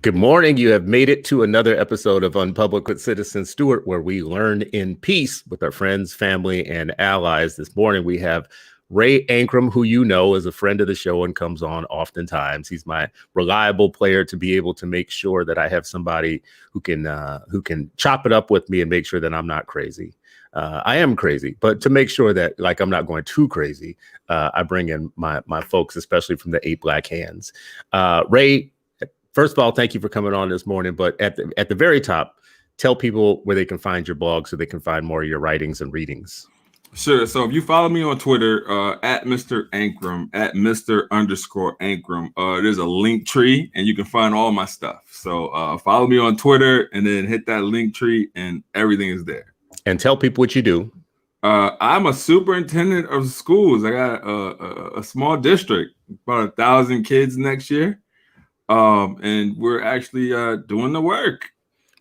Good morning. You have made it to another episode of Unpublic with Citizen Stewart, where we learn in peace with our friends, family, and allies. This morning, we have Ray Ankrum, who you know is a friend of the show and comes on oftentimes. He's my reliable player to be able to make sure that I have somebody who can chop it up with me and make sure that I'm not crazy. I am crazy, but to make sure that I'm not going too crazy, I bring in my folks, especially from the 8 Black Hands. Ray, first of all, thank you for coming on this morning. But at the very top, tell people where they can find your blog so they can find more of your writings and readings. Sure. So if you follow me on Twitter, at Mr. Ankrum, at Mr._Ankrum, there's a link tree and you can find all my stuff. So follow me on Twitter and then hit that link tree and everything is there. And tell people what you do. I'm a superintendent of schools. I got a small district, about 1,000 kids next year. And we're actually doing the work.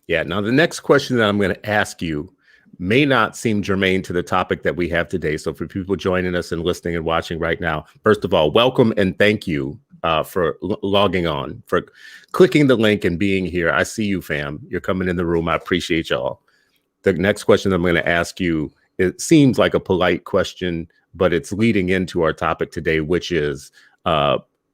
Yeah. Now, the next question that I'm going to ask you may not seem germane to the topic that we have today. So for people joining us and listening and watching right now, first of all, welcome and thank you for logging on, for clicking the link and being here. I see you, fam. You're coming in the room. I appreciate y'all. The next question I'm going to ask you, it seems like a polite question, but it's leading into our topic today, which is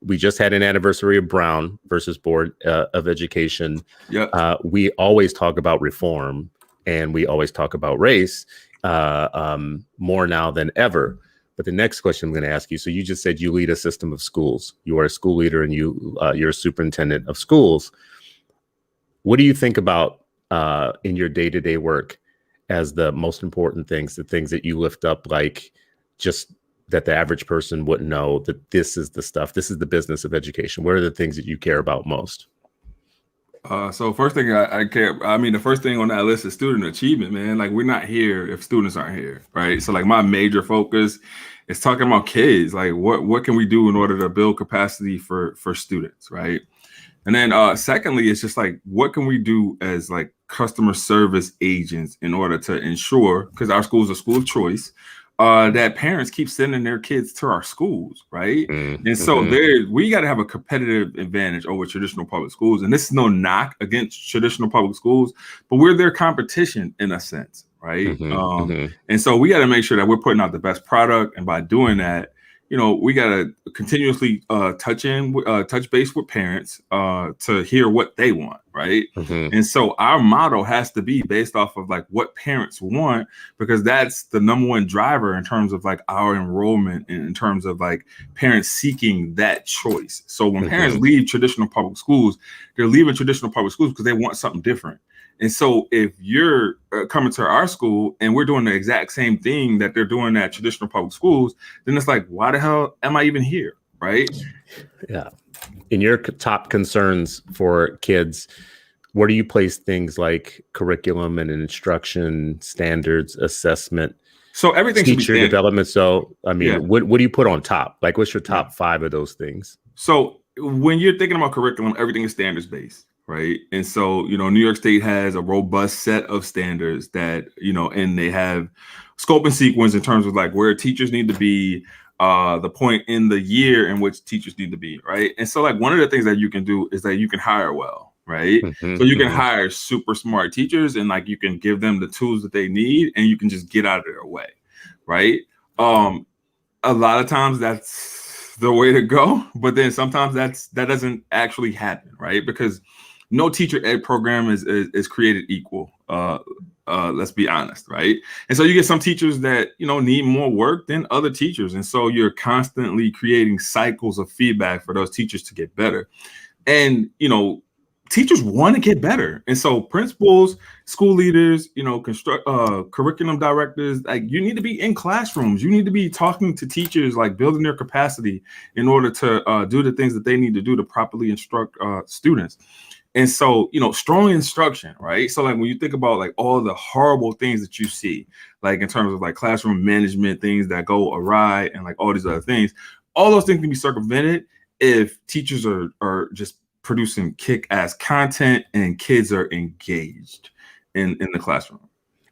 we just had an anniversary of Brown versus Board of Education. Yep. We always talk about reform and we always talk about race more now than ever. But the next question I'm going to ask you, so you just said you lead a system of schools. You are a school leader and you're a superintendent of schools. What do you think about in your day-to-day work as the most important things, the things that you lift up, like just that the average person wouldn't know that this is the stuff, this is the business of education? What are the things that you care about most? So first thing I care, the first thing on that list is student achievement, man. Like, we're not here if students aren't here, right? So like my major focus is talking about kids. Like what can we do in order to build capacity for students, right? And then secondly, it's just like, what can we do as like customer service agents in order to ensure, because our school is a school of choice, that parents keep sending their kids to our schools, right? Mm-hmm. And so we got to have a competitive advantage over traditional public schools. And this is no knock against traditional public schools, but we're their competition in a sense, right? And so we got to make sure that we're putting out the best product. And by doing that, we got to continuously touch base with parents to hear what they want, right? And so our model has to be based off of like what parents want, because that's the number one driver in terms of like our enrollment and in terms of like parents seeking that choice. So when parents leave traditional public schools, they're leaving traditional public schools because they want something different. And so if you're coming to our school and we're doing the exact same thing that they're doing at traditional public schools, then it's like, why the hell am I even here? Right? Yeah. In your top concerns for kids, where do you place things like curriculum and instruction, standards, assessment? So everything teacher development. So, what do you put on top? Like, what's your top 5 of those things? So when you're thinking about curriculum, everything is standards based. Right. And so, New York State has a robust set of standards that, and they have scope and sequence in terms of like where teachers need to be, the point in the year in which teachers need to be. Right. And so like one of the things that you can do is that you can hire well. Right. So you can hire super smart teachers and like you can give them the tools that they need and you can just get out of their way. Right. A lot of times that's the way to go. But then sometimes that doesn't actually happen. Right. Because no teacher ed program is created equal. Let's be honest, right? And so you get some teachers that, need more work than other teachers. And so you're constantly creating cycles of feedback for those teachers to get better. And, teachers want to get better. And so principals, school leaders, curriculum directors, like you need to be in classrooms. You need to be talking to teachers, like building their capacity in order to do the things that they need to do to properly instruct students. And so, strong instruction, right? So like when you think about like all the horrible things that you see, like in terms of like classroom management, things that go awry and like all these other things, all those things can be circumvented if teachers are just producing kick-ass content and kids are engaged in the classroom.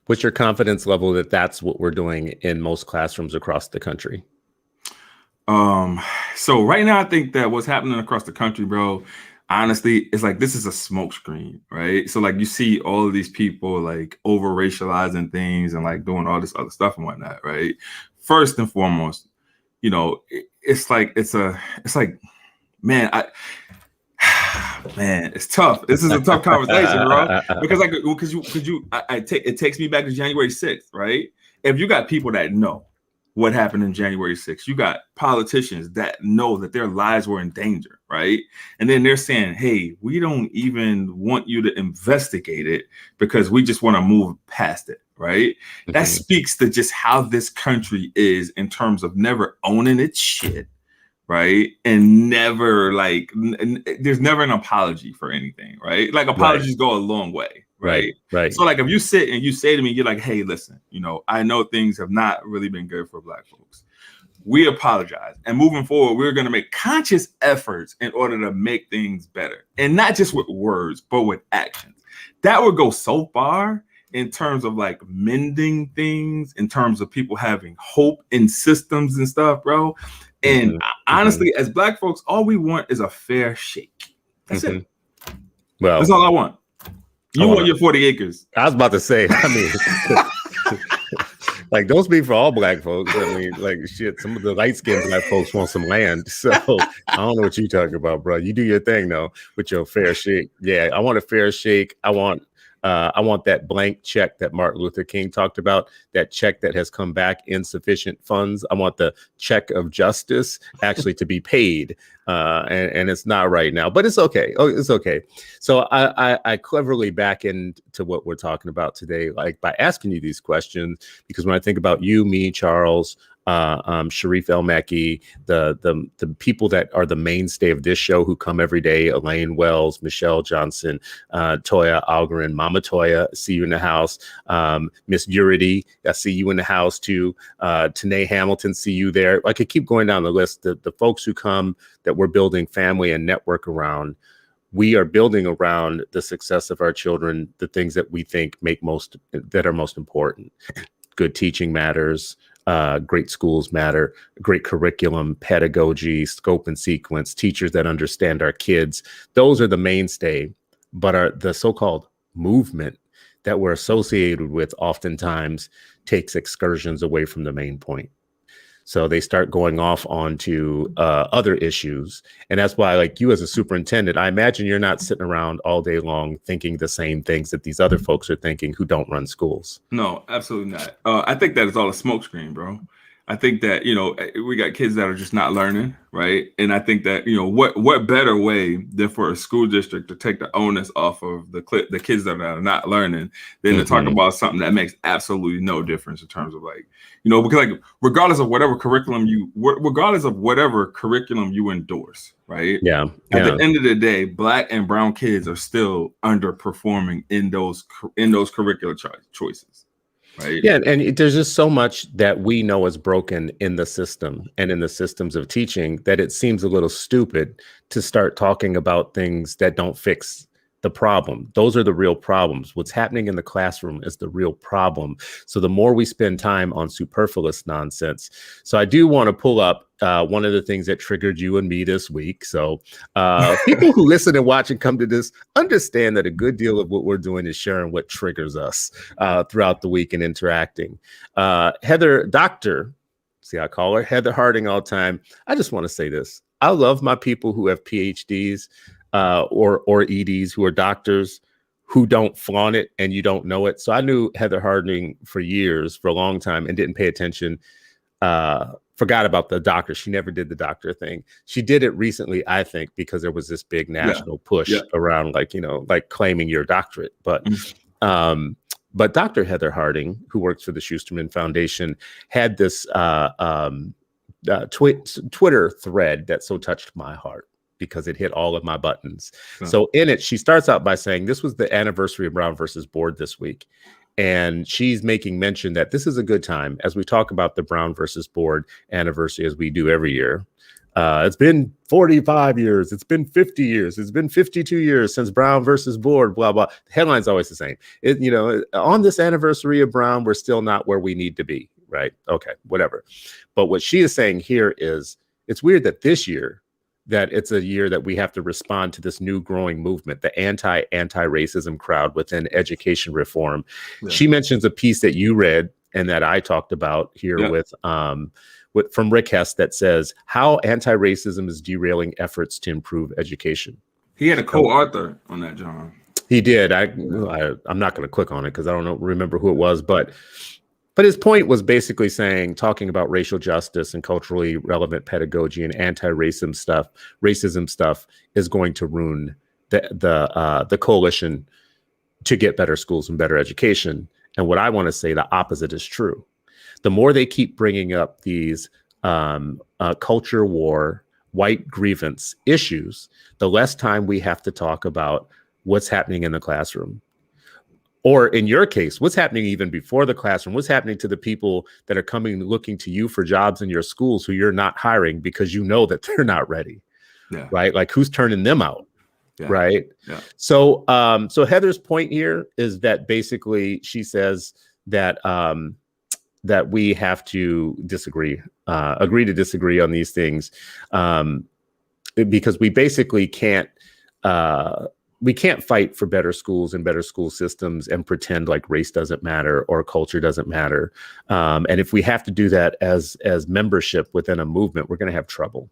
What's your confidence level that that's what we're doing in most classrooms across the country? So right now, I think that what's happening across the country, bro, honestly, it's like this is a smokescreen, right? So like you see all of these people like over racializing things and like doing all this other stuff and whatnot, right? First and foremost, it's like man, man, it's tough. This is a tough conversation, bro. Because like it takes me back to January 6th, right? If you got people that know what happened in January 6th, you got politicians that know that their lives were in danger, right? And then they're saying, hey, we don't even want you to investigate it because we just want to move past it, right? That speaks to just how this country is in terms of never owning its shit, right? And never there's never an apology for anything, right? Like apologies go a long way, right? So like if you sit and you say to me, you're like, hey, listen, I know things have not really been good for Black folks. We apologize. And moving forward, we're going to make conscious efforts in order to make things better. And not just with words, but with actions. That would go so far in terms of like mending things, in terms of people having hope in systems and stuff, bro. And honestly, as Black folks, all we want is a fair shake. That's it. Well, that's all I want. You want your 40 acres. I was about to say, I mean, like, don't speak for all Black folks. I mean, like, shit, some of the light-skinned Black folks want some land. So I don't know what you're talking about, bro. You do your thing, though, with your fair shake. Yeah, I want a fair shake. I want that blank check that Martin Luther King talked about, that check that has come back in sufficient funds. I want the check of justice actually to be paid. And it's not right now, but it's okay. Oh, it's okay. So I cleverly back into what we're talking about today, like by asking you these questions, because when I think about you, me, Charles, Sharif El-Mekki, the people that are the mainstay of this show who come every day, Elaine Wells, Michelle Johnson, Toya Algarin, Mama Toya, see you in the house, Miss Urity, I see you in the house too, Tanae Hamilton, see you there. I could keep going down the list. The folks who come that we're building family and network around, we are building around the success of our children, the things that we think that are most important. Good teaching matters. Great schools matter, great curriculum, pedagogy, scope and sequence, teachers that understand our kids. Those are the mainstay, but the so-called movement that we're associated with oftentimes takes excursions away from the main point. So they start going off onto other issues. And that's why, like you as a superintendent, I imagine you're not sitting around all day long thinking the same things that these other folks are thinking who don't run schools. No, absolutely not. I think that is all a smokescreen, bro. I think that, we got kids that are just not learning, right? And I think that, what better way than for a school district to take the onus off of the kids that are not learning than to talk about something that makes absolutely no difference in terms of like, because like regardless of whatever curriculum you endorse, right? Yeah. At the end of the day, Black and brown kids are still underperforming in those curricular choices. Right. Yeah, and there's just so much that we know is broken in the system and in the systems of teaching that it seems a little stupid to start talking about things that don't fix the problem. Those are the real problems. What's happening in the classroom is the real problem. So the more we spend time on superfluous nonsense. So I do want to pull up one of the things that triggered you and me this week. So people who listen and watch and come to this understand that a good deal of what we're doing is sharing what triggers us throughout the week and interacting. Heather, I call her Heather Harding all the time. I just want to say this. I love my people who have PhDs. Or EDs who are doctors who don't flaunt it and you don't know it. So I knew Heather Harding for a long time, and didn't pay attention. Forgot about the doctor. She never did the doctor thing. She did it recently, I think, because there was this big national push around like claiming your doctorate. But Dr. Heather Harding, who works for the Schusterman Foundation, had this Twitter thread that so touched my heart, because it hit all of my buttons. So in it, she starts out by saying this was the anniversary of Brown versus Board this week. And she's making mention that this is a good time as we talk about the Brown versus Board anniversary, as we do every year. It's been 45 years. It's been 50 years. It's been 52 years since Brown versus Board, blah, blah. The headline's always the same. On this anniversary of Brown, we're still not where we need to be, right? Okay, whatever. But what she is saying here is, it's weird that this year, that it's a year that we have to respond to this new growing movement, the anti-racism crowd within education reform. Yeah. She mentions a piece that you read and that I talked about here with from Rick Hess that says how anti-racism is derailing efforts to improve education. He had a co-author on that, John. He did. I'm not going to click on it because I don't remember who it was, but his point was basically saying, talking about racial justice and culturally relevant pedagogy and anti-racism stuff is going to ruin the coalition to get better schools and better education. And what I want to say, the opposite is true. The more they keep bringing up these culture war, white grievance issues, the less time we have to talk about what's happening in the classroom. Or in your case, what's happening even before the classroom? What's happening to the people that are coming looking to you for jobs in your schools who you're not hiring because you know that they're not ready, right? Like who's turning them out, right? Yeah. So, so Heather's point here is that basically she says that that we have to agree to disagree on these things, because we basically can't. We can't fight for better schools and better school systems and pretend like race doesn't matter or culture doesn't matter. And if we have to do that as membership within a movement, we're going to have trouble.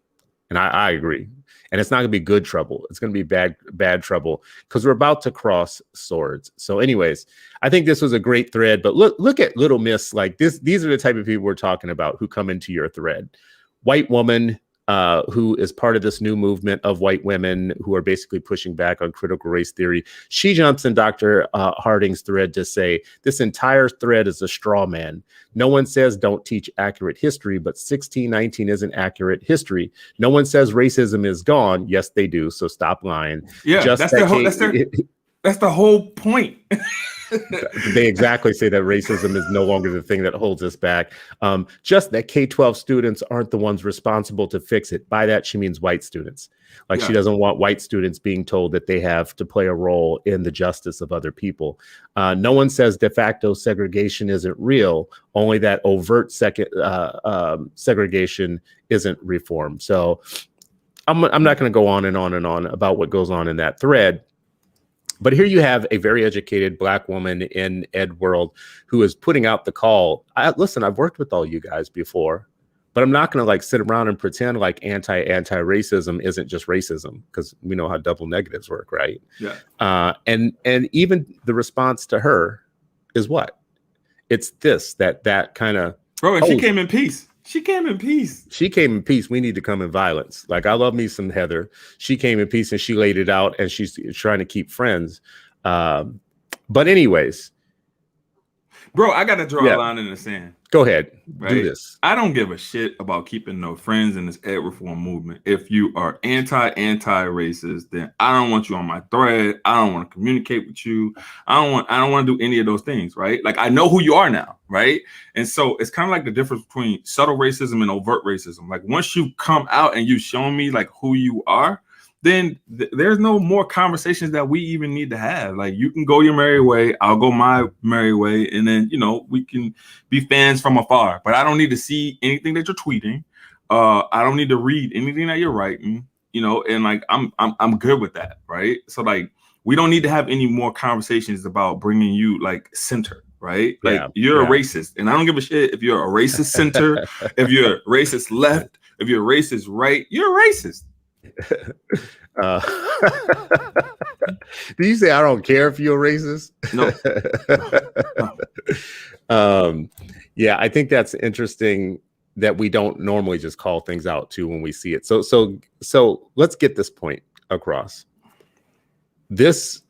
And I agree. And it's not going to be good trouble. It's going to be bad trouble because we're about to cross swords. So anyways, I think this was a great thread. But look at Little Miss like this. These are the type of people we're talking about who come into your thread. White woman, who is part of this new movement of white women who are basically pushing back on critical race theory. She jumps in Dr. Harding's thread to say this entire thread is a straw man. No one says don't teach accurate history, but 1619 isn't accurate history. No one says racism is gone. Yes, they do. So stop lying. Yeah, that's the whole point. They exactly say that racism is no longer the thing that holds us back. Just that K-12 students aren't the ones responsible to fix it. By that, she means white students. Like she doesn't want white students being told that they have to play a role in the justice of other people. No one says de facto segregation isn't real, only that overt segregation isn't reform. So I'm not going to go on and on and on about what goes on in that thread. But here you have a very educated Black woman in ed world who is putting out the call. Listen, I've worked with all you guys before, but I'm not going to like sit around and pretend like anti-racism isn't just racism, because we know how double negatives work, right? Yeah. And even the response to her is what? It's that kind of she came in peace. She came in peace. She came in peace. We need to come in violence. Like, I love me some Heather. She came in peace and she laid it out and she's trying to keep friends. But anyways. Bro, I got to draw a line in the sand. Go ahead. Right? Do this. I don't give a shit about keeping no friends in this ed reform movement. If you are anti-racist, then I don't want you on my thread. I don't want to communicate with you. I don't want to do any of those things, right? Like, I know who you are now, right? And so it's kind of like the difference between subtle racism and overt racism. Like, once you come out and you've shown me like who you are, then there's no more conversations that we even need to have. Like, you can go your merry way, I'll go my merry way, and then, you know, we can be fans from afar. But I don't need to see anything that you're tweeting. I don't need to read anything that you're writing, you know, and like I'm good with that, right? So like, we don't need to have any more conversations about bringing you like center, right? Like, you're a racist, and I don't give a shit if you're a racist center, if you're a racist left, if you're a racist right, you're a racist. Did you say I don't care if you're racist? No. Yeah, I think that's interesting that we don't normally just call things out too when we see it. So let's get this point across. This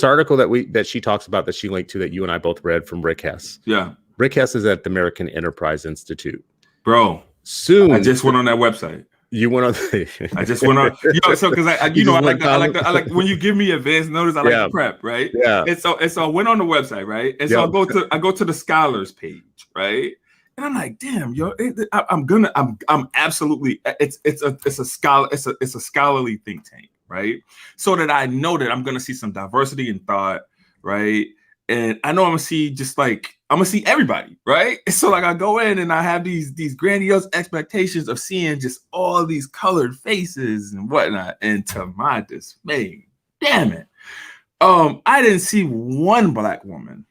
article that she talks about, that she linked to, that you and I both read, from Rick Hess. Yeah. Rick Hess is at the American Enterprise Institute. Bro, soon I just went on that website. You went on. I just went on. So because I like when you give me advance notice, I like to prep, right? Yeah. And so I went on the website, right? And so I go to the scholars page, right? And I'm like, damn, yo, I'm absolutely. It's a scholarly think tank, right? So that I know that I'm gonna see some diversity in thought, right? And I know I'm gonna see just like I'm gonna see everybody, right? So like I go in and I have these grandiose expectations of seeing just all these colored faces and whatnot. And to my dismay, damn it, I didn't see one black woman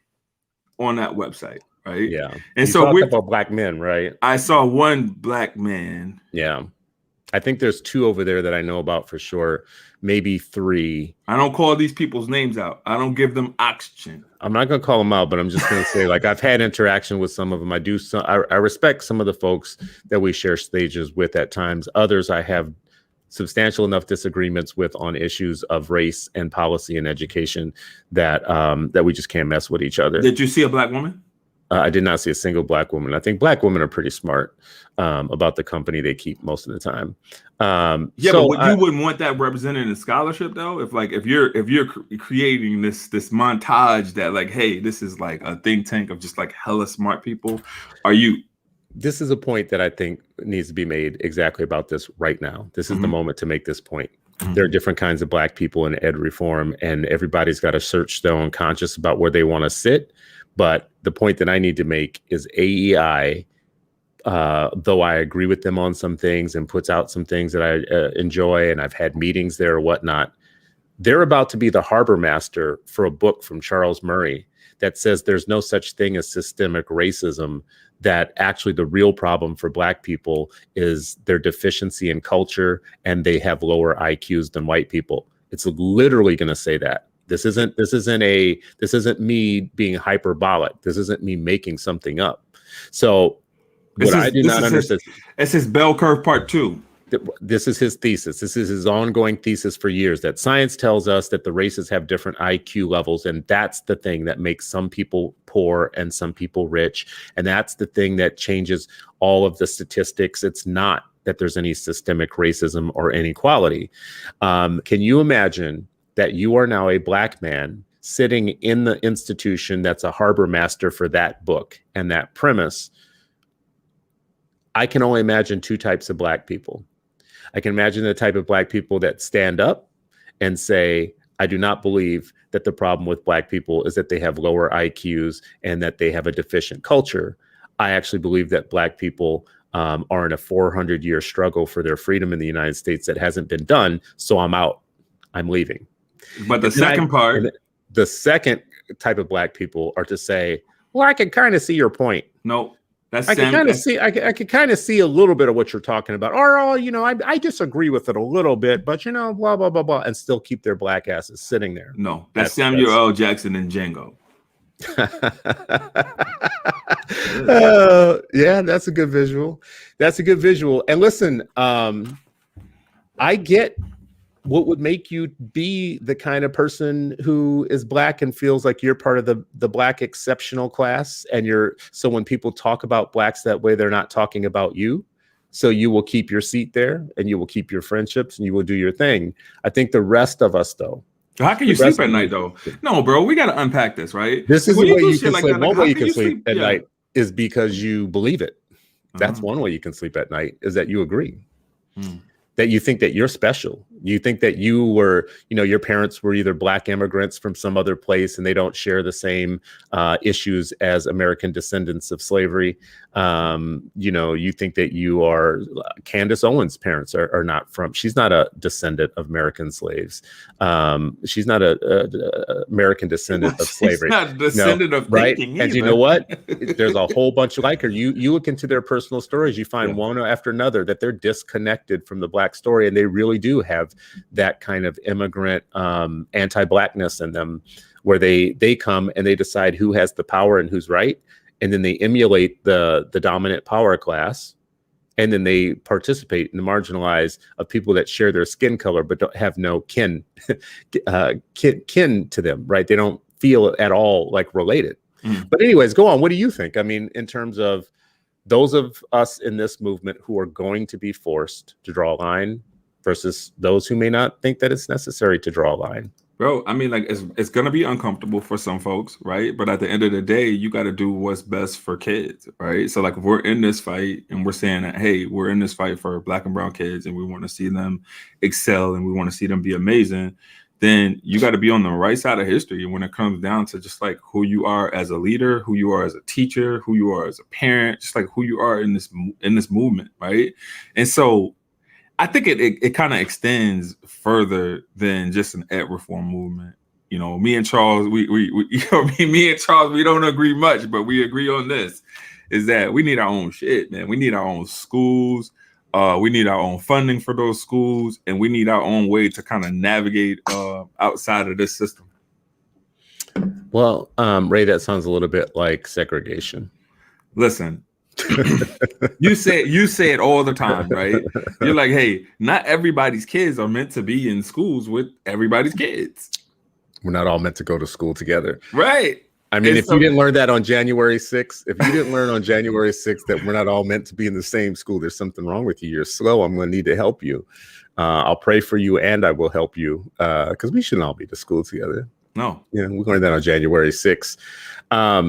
on that website, right? Yeah. And you so talked about black men, right? I saw one black man. Yeah. I think there's 2 over there that I know about for sure, maybe 3. I don't call these people's names out. I don't give them oxygen. I'm not going to call them out, but I'm just going to say, like, I've had interaction with some of them. I respect some of the folks that we share stages with at times. Others I have substantial enough disagreements with on issues of race and policy and education that that we just can't mess with each other. Did you see a black woman? I did not see a single black woman. I think black women are pretty smart about the company they keep most of the time. Yeah, so but you wouldn't want that represented in scholarship, though. If you're creating this montage that like, hey, this is like a think tank of just like hella smart people. Are you? This is a point that I think needs to be made exactly about this right now. This is the moment to make this point. There are different kinds of black people in ed reform, and everybody's got to search their own conscience about where they want to sit. But the point that I need to make is AEI, though I agree with them on some things and puts out some things that I enjoy, and I've had meetings there or whatnot, they're about to be the harbor master for a book from Charles Murray that says there's no such thing as systemic racism, that actually the real problem for black people is their deficiency in culture and they have lower IQs than white people. It's literally going to say that. This isn't me being hyperbolic. This isn't me making something up. So what I do not understand. It's his bell curve part 2. This is his thesis. This is his ongoing thesis for years, that science tells us that the races have different IQ levels. And that's the thing that makes some people poor and some people rich. And that's the thing that changes all of the statistics. It's not that there's any systemic racism or inequality. Can you imagine that you are now a black man sitting in the institution that's a harbor master for that book and that premise? I can only imagine 2 types of black people. I can imagine the type of black people that stand up and say, I do not believe that the problem with black people is that they have lower IQs and that they have a deficient culture. I actually believe that black people are in a 400-year struggle for their freedom in the United States that hasn't been done. So I'm out. I'm leaving. But the second type of black people are to say, well, I can kind of see your point. No. I can kind of see a little bit of what you're talking about. Or, I disagree with it a little bit, but blah, blah, blah, blah, and still keep their black asses sitting there. No, that's Samuel L. Jackson and Django. Yeah, that's a good visual. And listen, I get what would make you be the kind of person who is black and feels like you're part of the black exceptional class. And so when people talk about blacks that way, they're not talking about you. So you will keep your seat there and you will keep your friendships and you will do your thing. I think the rest of us, though. How can you sleep at night, though? No, bro, we got to unpack this, right? This is the way you can sleep. One way you can sleep at night is because you believe it. That's one way you can sleep at night, is that you agree. That you think that you're special. You think that you were, your parents were either black immigrants from some other place and they don't share the same issues as American descendants of slavery. You think that you are, Candace Owens' parents are not she's not a descendant of American slaves. She's not a American descendant of slavery. She's not a descendant of right? thinking And either. you know what? There's a whole bunch like her. You look into their personal stories, you find one after another that they're disconnected from the black story, and they really do have that kind of immigrant anti-blackness in them, where they come and they decide who has the power and who's right, and then they emulate the dominant power class, and then they participate in the marginalized of people that share their skin color but don't have no kin to them, right? They don't feel at all like related. But anyways, go on. What do you think? I mean, in terms of those of us in this movement who are going to be forced to draw a line versus those who may not think that it's necessary to draw a line. Bro, I mean, like it's gonna be uncomfortable for some folks, right? But at the end of the day, you got to do what's best for kids, right? So like if we're in this fight and we're saying that, hey, we're in this fight for black and brown kids and we want to see them excel and we want to see them be amazing, then you got to be on the right side of history. And when it comes down to just like who you are as a leader, who you are as a teacher, who you are as a parent, just like who you are in this movement, right? And so I think it kind of extends further than just an ed reform movement. You know, me and Charles, we me and Charles, we don't agree much, but we agree on this: is that we need our own shit, man. We need our own schools. We need our own funding for those schools, and we need our own way to kind of navigate outside of this system. Well, Ray, that sounds a little bit like segregation. Listen, you say it all the time, right? You're like, hey, not everybody's kids are meant to be in schools with everybody's kids. We're not all meant to go to school together. Right. I mean, if you didn't learn that on January 6th, if you didn't learn on January 6th that we're not all meant to be in the same school, there's something wrong with you. You're slow. I'm going to need to help you. I'll pray for you and I will help you because we shouldn't all be to school together. No. Yeah, we learned that on January 6th.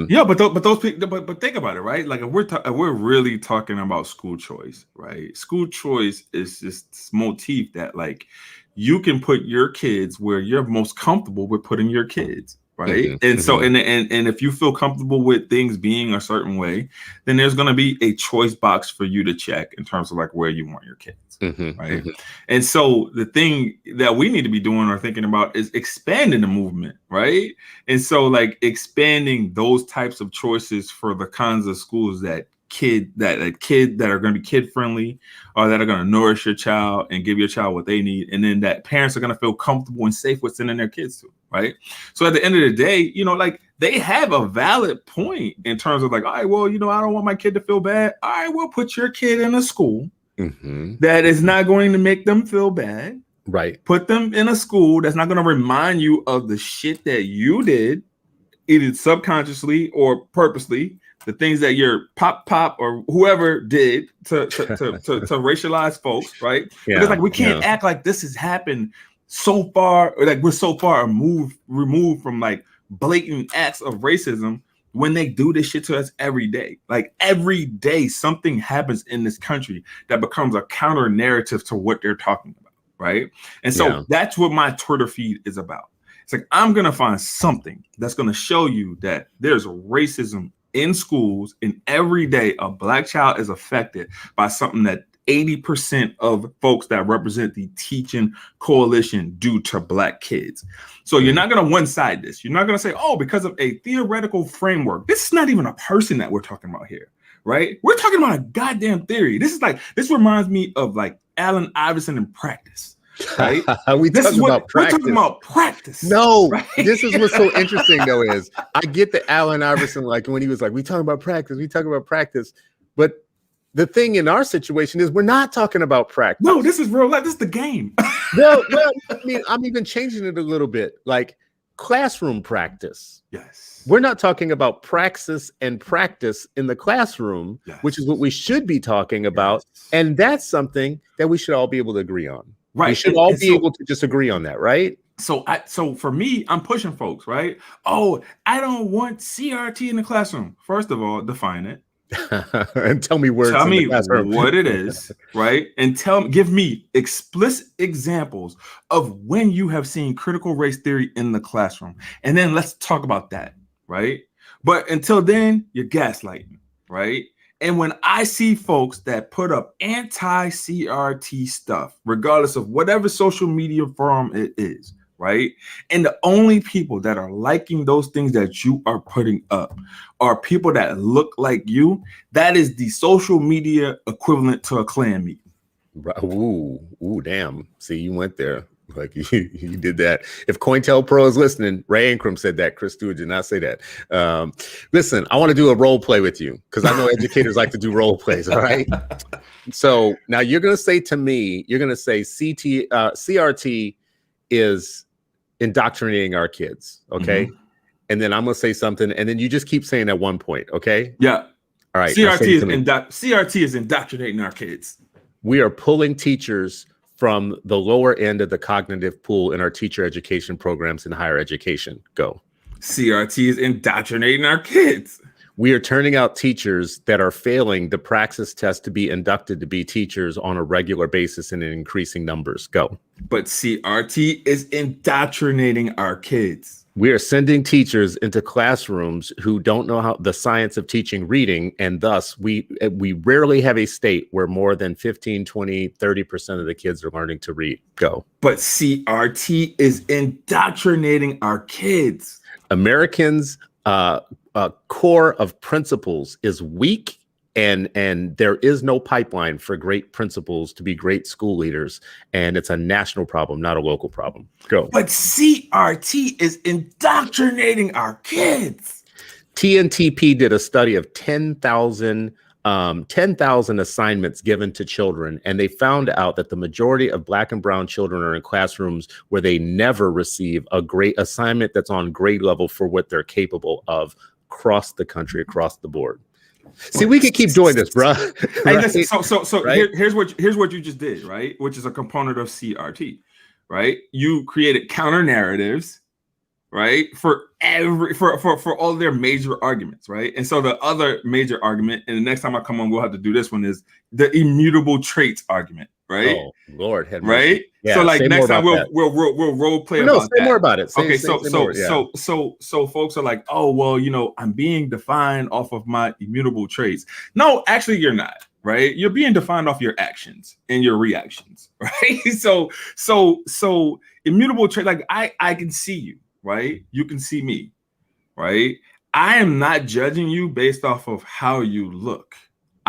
Yeah, but those people, but think about it, right? Like if we're really talking about school choice, right? School choice is just this motif that like you can put your kids where you're most comfortable with putting your kids. Right. Mm-hmm, and so and if you feel comfortable with things being a certain way, then there's going to be a choice box for you to check in terms of like where you want your kids. Mm-hmm, right. Mm-hmm. And so the thing that we need to be doing or thinking about is expanding the movement. Right. And so like expanding those types of choices for the kinds of schools that are going to be kid friendly or that are going to nourish your child and give your child what they need. And then that parents are going to feel comfortable and safe with sending their kids to. Right. So at the end of the day, you know, like they have a valid point in terms of like, all right, well, you know, I don't want my kid to feel bad. All right, we'll put your kid in a school that is not going to make them feel bad. Right. Put them in a school that's not going to remind you of the shit that you did, either subconsciously or purposely. The things that your pop or whoever did to racialize folks, right? Yeah, because like we can't act like this has happened so far, or like we're so far removed from like blatant acts of racism when they do this shit to us every day. Like every day, something happens in this country that becomes a counter narrative to what they're talking about, right? And so that's what my Twitter feed is about. It's like I'm gonna find something that's gonna show you that there's racism in schools, and every day a Black child is affected by something that 80% of folks that represent the teaching coalition do to Black kids. So you're not going to one-side this. You're not going to say, oh, because of a theoretical framework. This is not even a person that we're talking about here, right? We're talking about a goddamn theory. This reminds me of like Allen Iverson in Practice. Right? We're talking about practice. No, right? This is what's so interesting though is I get the Allen Iverson, like when he was like, we talking about practice, but the thing in our situation is we're not talking about practice. No, this is real life. This is the game. well, I mean, I'm even changing it a little bit, like classroom practice. Yes. We're not talking about praxis and practice in the classroom, which is what we should be talking about. And that's something that we should all be able to agree on. Right. We should all be able to just agree on that, right? So for me, I'm pushing folks, right? Oh, I don't want CRT in the classroom. First of all, define it. And tell me where tell me what it is, right? And give me explicit examples of when you have seen critical race theory in the classroom. And then let's talk about that, right? But until then, you're gaslighting, right? And when I see folks that put up anti-CRT stuff, regardless of whatever social media forum it is, right? And the only people that are liking those things that you are putting up are people that look like you, that is the social media equivalent to a Klan meeting. Ooh, damn. See, you went there. Like you did that. If COINTELPRO is listening, Ray Ankrum said that. Chris Stewart did not say that. Listen, I want to do a role play with you because I know educators like to do role plays. All right. So now you're going to say to me, you're going to say CRT is indoctrinating our kids. Okay. And then I'm going to say something. And then you just keep saying at one point. Okay. Yeah. All right. CRT is indoctrinating our kids. We are pulling teachers from the lower end of the cognitive pool in our teacher education programs in higher education. Go. CRT is indoctrinating our kids. We are turning out teachers that are failing the praxis test to be inducted to be teachers on a regular basis and in increasing numbers. Go. But CRT is indoctrinating our kids. We are sending teachers into classrooms who don't know how the science of teaching reading, and thus we rarely have a state where more than 15, 20, 30% of the kids are learning to read. Go. But CRT is indoctrinating our kids. Americans' core of principles is weak, and there is no pipeline for great principals to be great school leaders, and it's a national problem, not a local problem. Go. But CRT is indoctrinating our kids. TNTP did a study of 10,000 assignments given to children, and they found out that the majority of Black and brown children are in classrooms where they never receive a great assignment that's on grade level for what they're capable of across the country, across the board. See, we could keep doing this, bro. Hey, listen, so Right? here's what you just did, right? Which is a component of CRT, right? You created counter narratives, right? For all their major arguments, right? And so the other major argument, and the next time I come on, we'll have to do this one, is the immutable traits argument, right? Oh, Lord, have right? mercy. Yeah, so like next time that. we'll role play No, about say that. more about it. Okay, say more, yeah. so folks are like, oh well, I'm being defined off of my immutable traits. No, actually, you're not. Right? You're being defined off your actions and your reactions. Right? So immutable trait. Like I can see you. Right? You can see me. Right? I am not judging you based off of how you look.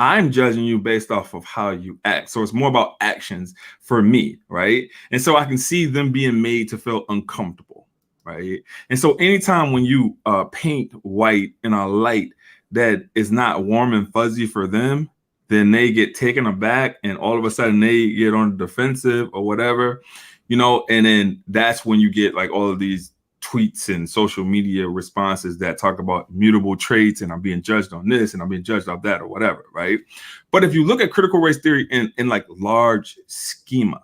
I'm judging you based off of how you act. So it's more about actions for me, right? And so I can see them being made to feel uncomfortable, right? And so anytime when you paint white in a light that is not warm and fuzzy for them, then they get taken aback and all of a sudden they get on the defensive or whatever, and then that's when you get like all of these tweets and social media responses that talk about mutable traits and I'm being judged on this and I'm being judged on that or whatever, right? But if you look at critical race theory in like large schema,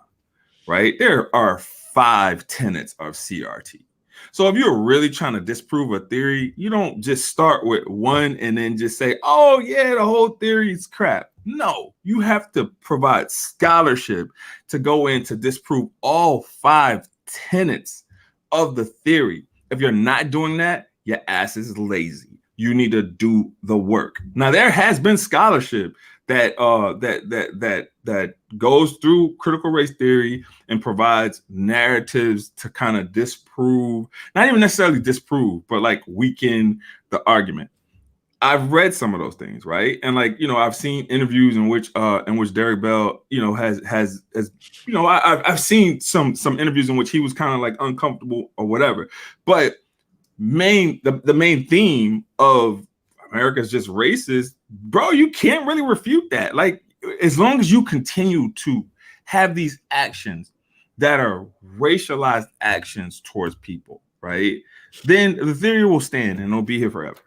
right, there are 5 tenets of CRT. So if you're really trying to disprove a theory, you don't just start with one and then just say, oh yeah, the whole theory is crap. No, you have to provide scholarship to go in to disprove all 5 tenets of the theory. If you're not doing that, your ass is lazy. You need to do the work. Now, there has been scholarship that goes through critical race theory and provides narratives to kind of disprove, not even necessarily disprove, but like weaken the argument. I've read some of those things, right? And like, I've seen interviews in which Derek Bell, has I've seen some interviews in which he was kind of like uncomfortable or whatever. But the main theme of America's just racist, bro, you can't really refute that. Like, as long as you continue to have these actions that are racialized actions towards people, right? Then the theory will stand and it'll be here forever.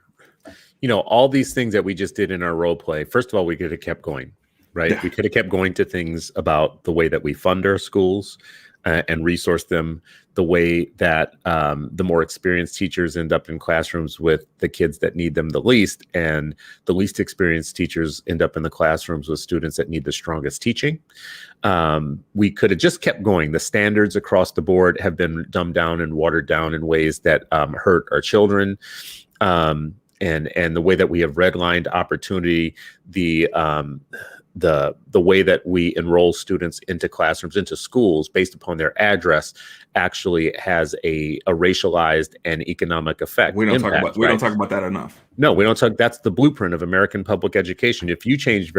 All these things that we just did in our role play, first of all, we could have kept going, right? Yeah. We could have kept going to things about the way that we fund our schools and resource them, the way that the more experienced teachers end up in classrooms with the kids that need them the least, and the least experienced teachers end up in the classrooms with students that need the strongest teaching. We could have just kept going. The standards across the board have been dumbed down and watered down in ways that hurt our children. And the way that we have redlined opportunity, the way that we enroll students into classrooms, into schools based upon their address actually has a racialized and economic effect. We don't talk about that enough. No, we don't talk. That's the blueprint of American public education. If you change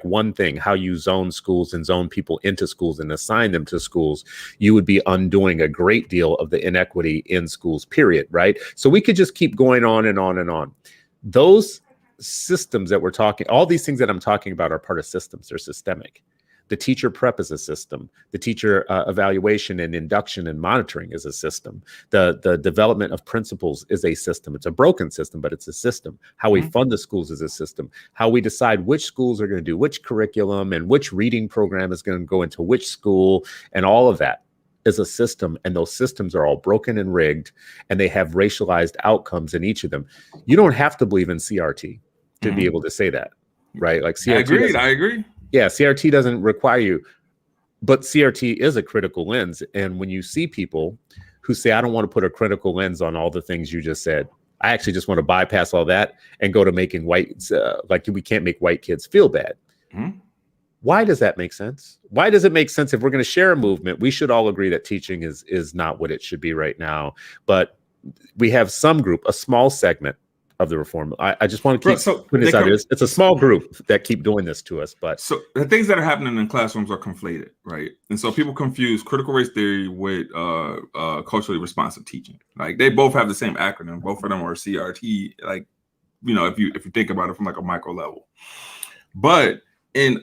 one thing, how you zone schools and zone people into schools and assign them to schools, you would be undoing a great deal of the inequity in schools, period, right? So we could just keep going on and on and on. Those systems that we're talking, all these things that I'm talking about are part of systems. They're systemic. The teacher prep is a system. The teacher evaluation and induction and monitoring is a system. The development of principals is a system. It's a broken system, but it's a system. How we fund the schools is a system. How we decide which schools are going to do which curriculum and which reading program is going to go into which school and all of that. is a system, and those systems are all broken and rigged, and they have racialized outcomes in each of them. You don't have to believe in CRT to be able to say that, right? Like CRT. I agree. Yeah, CRT doesn't require you, but CRT is a critical lens. And when you see people who say, I don't want to put a critical lens on all the things you just said, I actually just want to bypass all that and go to making whites, like we can't make white kids feel bad. Mm-hmm. Why does that make sense? Why does it make sense if we're going to share a movement? We should all agree that teaching is not what it should be right now. But we have some group, a small segment of the reform. I just want to keep putting this out. It's a small group that keep doing this to us. But so the things that are happening in classrooms are conflated, right? And so people confuse critical race theory with culturally responsive teaching. Like they both have the same acronym. Both of them are CRT. Like, you know, if you think about it from like a micro level, but in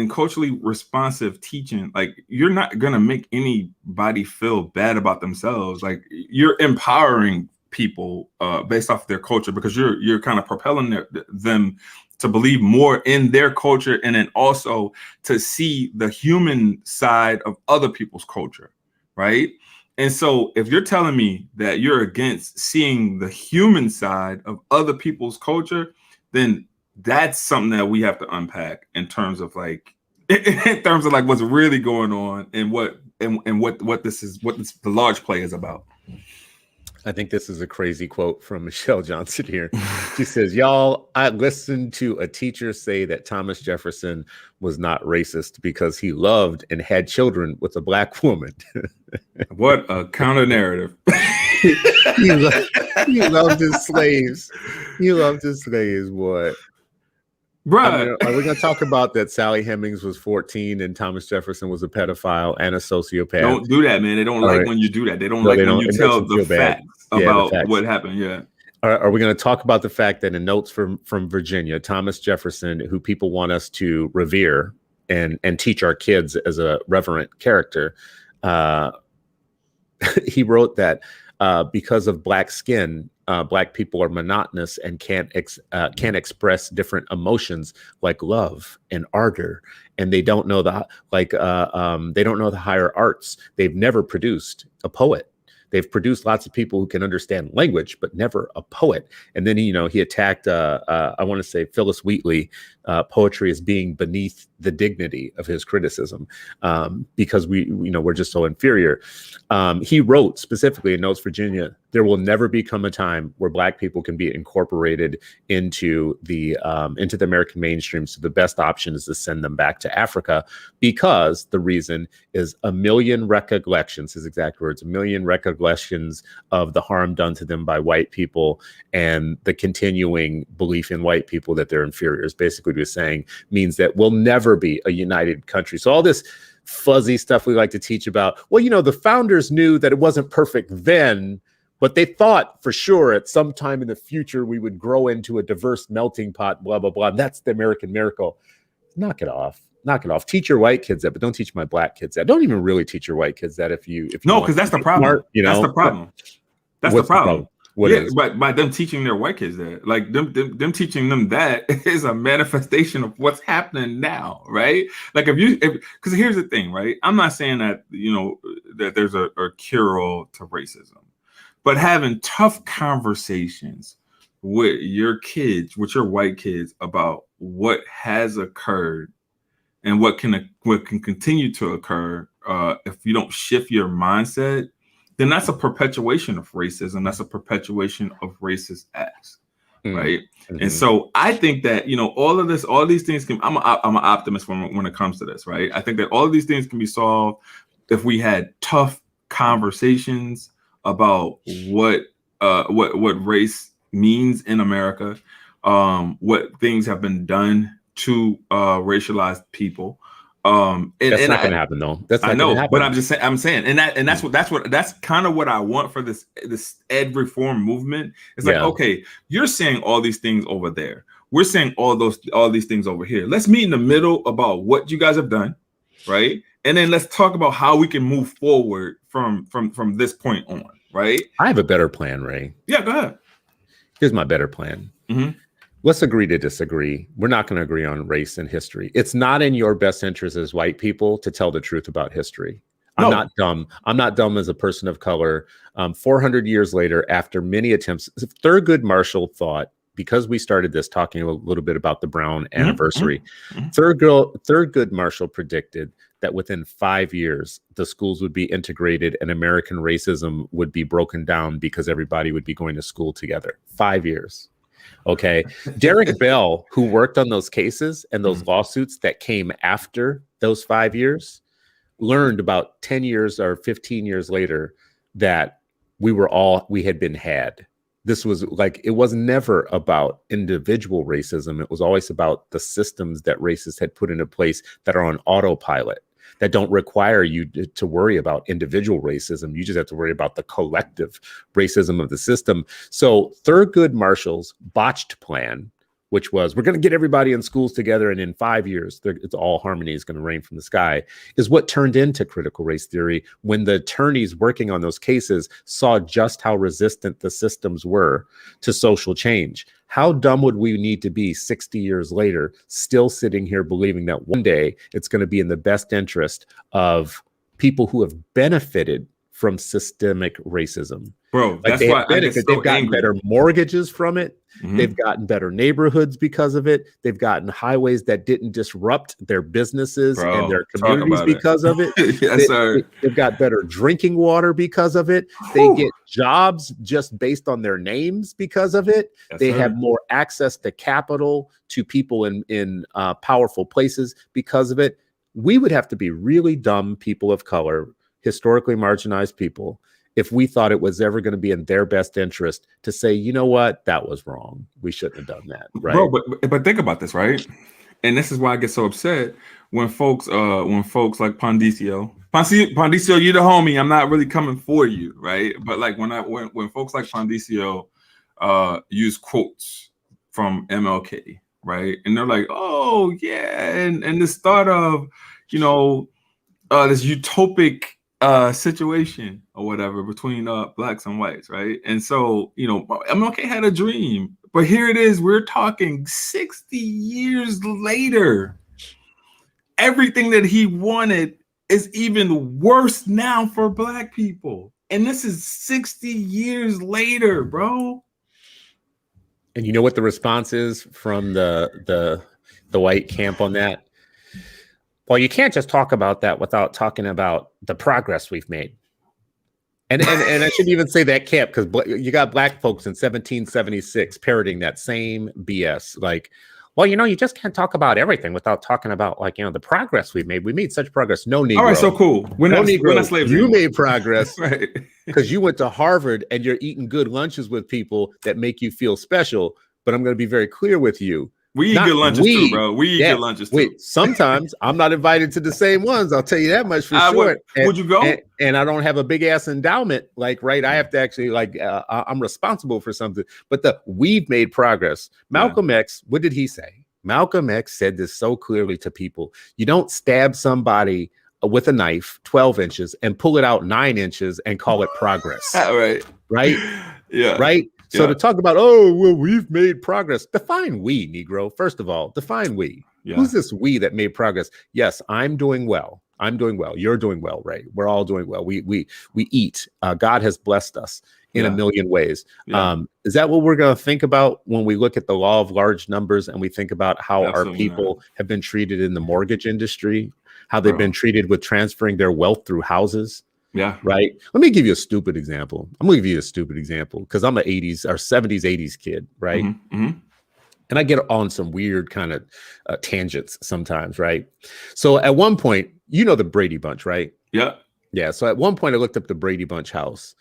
culturally responsive teaching, like you're not gonna make anybody feel bad about themselves. Like you're empowering people based off their culture, because you're kind of propelling them to believe more in their culture, and then also to see the human side of other people's culture, right? And so if you're telling me that you're against seeing the human side of other people's culture, then that's something that we have to unpack in terms of like what's really going on and what the large play is about. I think this is a crazy quote from Michelle Johnson here. She says, y'all, I listened to a teacher say that Thomas Jefferson was not racist because he loved and had children with a Black woman. What a counter narrative. he loved his slaves. He loved his slaves, boy. Right. I mean, are we going to talk about that Sally Hemings was 14 and Thomas Jefferson was a pedophile and a sociopath? Don't do that, man. They don't like when you do that. They don't like when you tell the facts about what happened. Yeah. Are we going to talk about the fact that in Notes from Virginia, Thomas Jefferson, who people want us to revere and teach our kids as a reverent character, he wrote that because of Black skin, Black people are monotonous and can't express different emotions like love and ardor, and they don't know the higher arts. They've never produced a poet. They've produced lots of people who can understand language, but never a poet. And then he attacked I want to say Phyllis Wheatley, poetry as being beneath the dignity of his criticism, because we're just so inferior. He wrote specifically in Notes Virginia, there will never become a time where Black people can be incorporated into the American mainstream. So the best option is to send them back to Africa, because the reason is a million recollections, his exact words, a million recollections of the harm done to them by white people and the continuing belief in white people that they're inferiors. Basically, what he was saying means that we'll never be a united country. So all this fuzzy stuff we like to teach about, well, the founders knew that it wasn't perfect then, but they thought for sure at some time in the future we would grow into a diverse melting pot, blah, blah, blah. That's the American miracle. Knock it off. Knock it off. Teach your white kids that, but don't teach my Black kids that. Don't even really teach your white kids that if you no, because that's the problem. Smart, that's the problem. That's the problem. What is? But by them teaching their white kids that, like them teaching them that is a manifestation of what's happening now, right? Like because here's the thing, right? I'm not saying that that there's a cure-all to racism, but having tough conversations with your kids, with your white kids, about what has occurred and what can continue to occur if you don't shift your mindset, then that's a perpetuation of racism. That's a perpetuation of racist acts, right? Mm-hmm. And so I think that all these things can. I'm an optimist when it comes to this, right? I think that all of these things can be solved if we had tough conversations about what race means in America, what things have been done to racialized people. That's not going to happen, though. That's not, I know, but I'm saying, and that's kind of what I want for this ed reform movement. It's like, okay, you're saying all these things over there. We're saying all these things over here. Let's meet in the middle about what you guys have done, right? And then let's talk about how we can move forward from this point on, right? I have a better plan, Ray. Yeah, go ahead. Here's my better plan. Mm-hmm. Let's agree to disagree. We're not going to agree on race and history. It's not in your best interest as white people to tell the truth about history. I'm not dumb. I'm not dumb as a person of color. 400 years later, after many attempts, Thurgood Marshall thought, because we started this talking a little bit about the Brown anniversary, Thurgood Marshall predicted that within 5 years, the schools would be integrated and American racism would be broken down because everybody would be going to school together. 5 years. Okay. Derek Bell, who worked on those cases and those lawsuits that came after those 5 years, learned about 10 years or 15 years later that we had been had. This was like, it was never about individual racism. It was always about the systems that racists had put into place that are on autopilot, that don't require you to worry about individual racism. You just have to worry about the collective racism of the system. So Thurgood Marshall's botched plan, which was, we're going to get everybody in schools together, and in 5 years, it's all harmony is going to rain from the sky, is what turned into critical race theory when the attorneys working on those cases saw just how resistant the systems were to social change. How dumb would we need to be 60 years later, still sitting here believing that one day it's going to be in the best interest of people who have benefited from systemic racism? Bro, like that's why they've gotten better mortgages from it. They've gotten better neighborhoods because of it. They've gotten highways that didn't disrupt their businesses and their communities because of it. Yes, sir. They've got better drinking water because of it. They get jobs just based on their names because of it. Yes, they sir. have more access to capital, to people in powerful places because of it. We would have to be really dumb people of color, historically marginalized people, if we thought it was ever going to be in their best interest to say, you know what, that was wrong. We shouldn't have done that, right? Bro, but think about this, right? And this is why I get so upset when folks like Pondicio, you're the homie. I'm not really coming for you, right? But like when folks like Pondicio use quotes from MLK, right? And they're like, oh yeah, and the start of, this utopic situation or whatever between blacks and whites, right? And so, MLK had a dream, but here it is, we're talking 60 years later. Everything that he wanted is even worse now for black people. And this is 60 years later, bro. And you know what the response is from the white camp on that? Well, you can't just talk about that without talking about the progress we've made. And I shouldn't even say that camp, because you got black folks in 1776 parroting that same BS. Like, well, you just can't talk about everything without talking about, like, the progress we've made. We made such progress. No Negro. All right, so cool. We're not slaves. You made progress right? Because you went to Harvard and you're eating good lunches with people that make you feel special. But I'm going to be very clear with you. We eat good lunches too, bro. We eat good lunches too. Wait, sometimes I'm not invited to the same ones. I'll tell you that much for sure. Would you go? And I don't have a big ass endowment. Like, right, I have to actually, I'm responsible for something. But we've made progress. Malcolm X, what did he say? Malcolm X said this so clearly to people. You don't stab somebody with a knife 12 inches and pull it out 9 inches and call it progress. Right. Yeah. Right. So to talk about, oh, well, we've made progress. Define we, Negro. First of all, define we. Yeah. Who's this we that made progress? Yes, I'm doing well. I'm doing well. You're doing well, right? We're all doing well. We eat. God has blessed us in a million ways. Yeah. Is that what we're going to think about when we look at the law of large numbers and we think about how our people have been treated in the mortgage industry, how they've been treated with transferring their wealth through houses? Yeah. Right. Let me give you a stupid example. I'm going to give you a stupid example because I'm an 80s or 70s, 80s kid. Right. And I get on some weird kind of tangents sometimes. Right. So at one point, the Brady Bunch, right? Yeah. Yeah. So at one point I looked up the Brady Bunch house,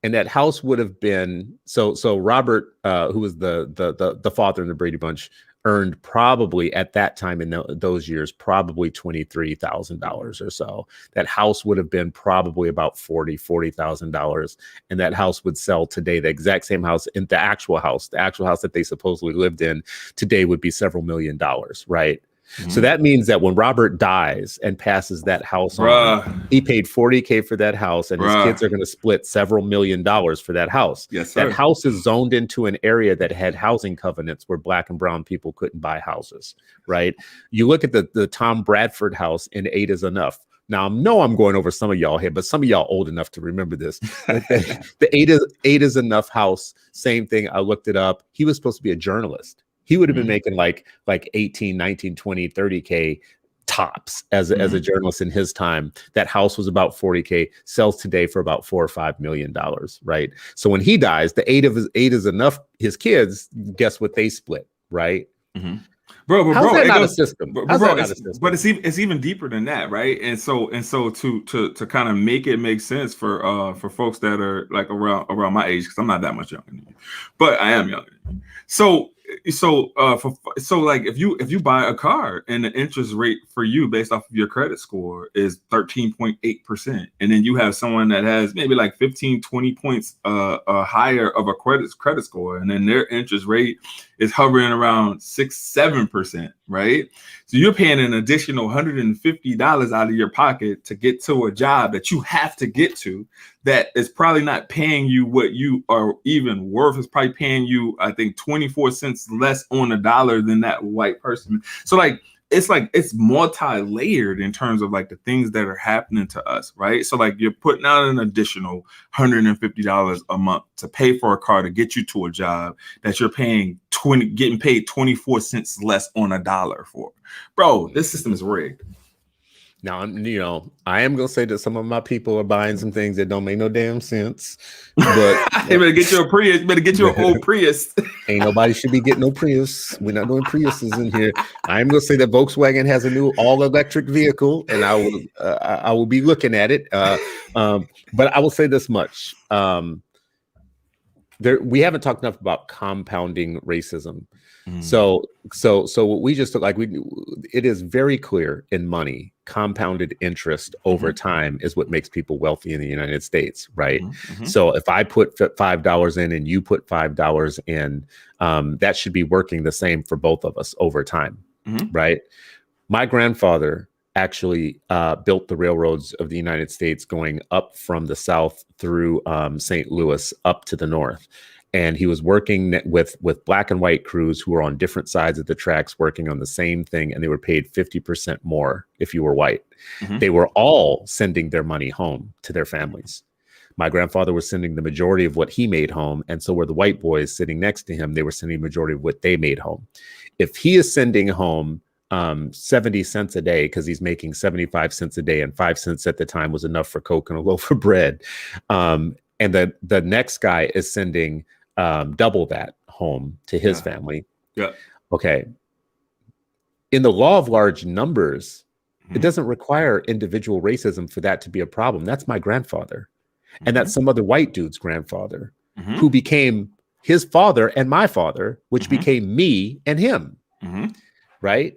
and that house would have been so Robert, who was the father in the Brady Bunch, earned probably at that time in those years, probably $23,000 or so. That house would have been probably about $40,000. And that house would sell today, the exact same house, in the actual house that they supposedly lived in today would be several $1 million, right? So that means that when Robert dies and passes that house on, he paid $40K for that house, and his kids are going to split several $1 million for that house. Yes, sir. That house is zoned into an area that had housing covenants where black and brown people couldn't buy houses, right? You look at the Tom Bradford house in 8 is Enough. Now, I know I'm going over some of y'all here, but some of y'all old enough to remember this. The eight is enough house, same thing. I looked it up. He was supposed to be a journalist. He would have been making like 18, 19, 20, 30K tops as a journalist in his time. That house was about 40K, sells today for about $4 or $5 million, right? So when he dies, the eight is enough. His kids, guess what they split, right? How's that not a system? But it's even deeper than that, right? And so to kind of make it make sense for folks that are like around my age, because I'm not that much younger than you, but I am younger than you. So like if you buy a car and the interest rate for you based off of your credit score is 13.8%, and then you have someone that has maybe like 15, 20 points higher of a credit score, and then their interest rate is hovering around 6-7%, right? So you're paying an additional $150 out of your pocket to get to a job that you have to get to, that is probably not paying you what you are even worth. It's probably paying you, I think, 24 cents less on a dollar than that white person. So it's multi-layered in terms of like the things that are happening to us, right? So like you're putting out an additional $150 a month to pay for a car to get you to a job that you're getting paid 24 cents less on a dollar for. Bro, this system is rigged. Now, I am going to say that some of my people are buying some things that don't make no damn sense. But you better get you a Prius. You better get you an old Prius. Ain't nobody should be getting no Prius. We're not doing Priuses in here. I'm going to say that Volkswagen has a new all-electric vehicle, and I will be looking at it. But I will say this much. We haven't talked enough about compounding racism. So what we just like, it is very clear in money, compounded interest over time is what makes people wealthy in the United States, right? So if I put $5 in and you put $5 in, that should be working the same for both of us over time, right? My grandfather actually built the railroads of the United States, going up from the south through St. Louis up to the north. And he was working with black and white crews who were on different sides of the tracks working on the same thing, and they were paid 50% more if you were white. They were all sending their money home to their families. My grandfather was sending the majority of what he made home, and so were the white boys sitting next to him. They were sending the majority of what they made home. If he is sending home 70 cents a day because he's making 75 cents a day, and 5 cents at the time was enough for Coke and a loaf of bread, and the next guy is sending double that home to his family. Okay. In the law of large numbers, it doesn't require individual racism for that to be a problem. That's my grandfather. And that's some other white dude's grandfather who became his father and my father, which became me and him. Right?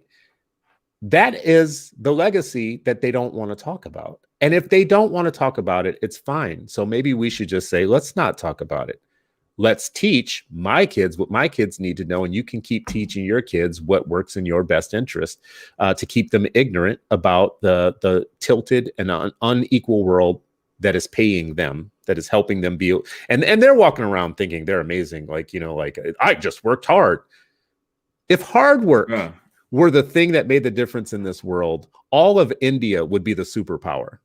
That is the legacy that they don't want to talk about. And if they don't want to talk about it, it's fine. So maybe we should just say, let's not talk about it. Let's teach my kids what my kids need to know, and you can keep teaching your kids what works in your best interest to keep them ignorant about the tilted and unequal world that is paying them, that is helping them be. And they're walking around thinking they're amazing. Like, I just worked hard. If hard work were the thing that made the difference in this world, all of India would be the superpower.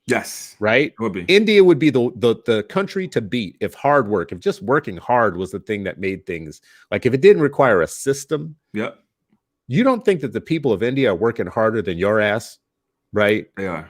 Yes. Right? It would be. India would be the country to beat if hard work, if just working hard was the thing that made things, like if it didn't require a system. Yep. You don't think that the people of India are working harder than your ass, right? They are.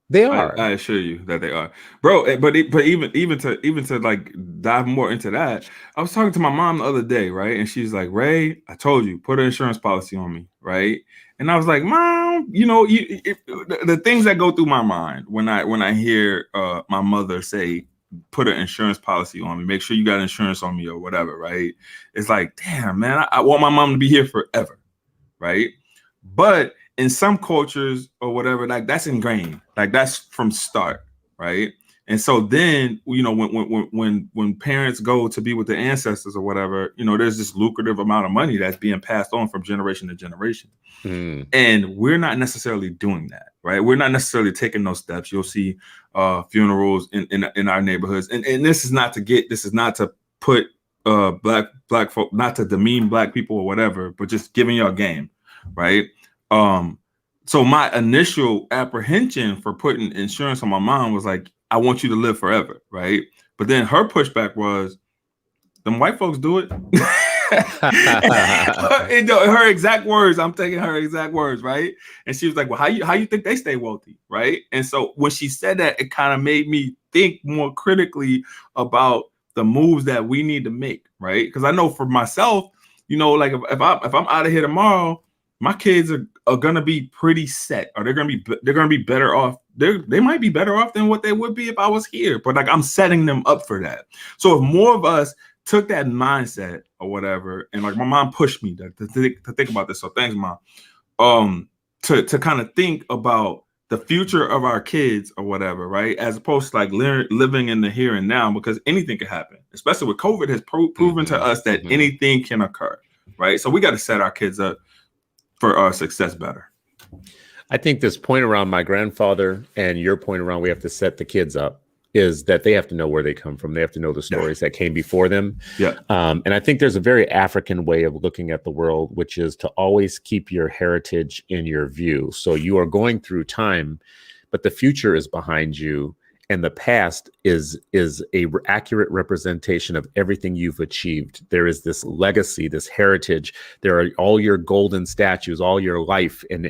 They are. I assure you that they are, bro. But even to like dive more into that, I was talking to my mom the other day, right? And she's like, "Ray, I told you, put an insurance policy on me, right?" And I was like, "Mom, the things that go through my mind when I hear my mother say, put an insurance policy on me, make sure you got insurance on me or whatever, right? It's like, damn, man, I want my mom to be here forever, right? But in some cultures or whatever, like that's ingrained, like that's from start, right? And so then, when parents go to be with their ancestors or whatever, there's this lucrative amount of money that's being passed on from generation to generation. And we're not necessarily doing that, right? We're not necessarily taking those steps. You'll see funerals in our neighborhoods. And this is not to put black folk, not to demean black people or whatever, but just giving y'all game, right? So my initial apprehension for putting insurance on my mom was like, I want you to live forever, right? But then her pushback was, them white folks do it. Her exact words, I'm taking her exact words, right? And she was like, well, how you think they stay wealthy, right? And so when she said that, it kind of made me think more critically about the moves that we need to make, right? Because I know for myself, like if I'm out of here tomorrow, my kids are gonna be pretty set, or they're gonna be better off. They might be better off than what they would be if I was here. But like, I'm setting them up for that. So if more of us took that mindset or whatever, and like my mom pushed me to think about this. So thanks, Mom. To kind of think about the future of our kids or whatever, right? As opposed to like living in the here and now, because anything can happen, especially with COVID has proven to us that anything can occur, right? So we got to set our kids up for our success better. I think this point around my grandfather and your point around we have to set the kids up is that they have to know where they come from. They have to know the stories that came before them. Yeah. And I think there's a very African way of looking at the world, which is to always keep your heritage in your view. So you are going through time, but the future is behind you. And the past is a accurate representation of everything you've achieved. There is this legacy, this heritage. There are all your golden statues, all your life and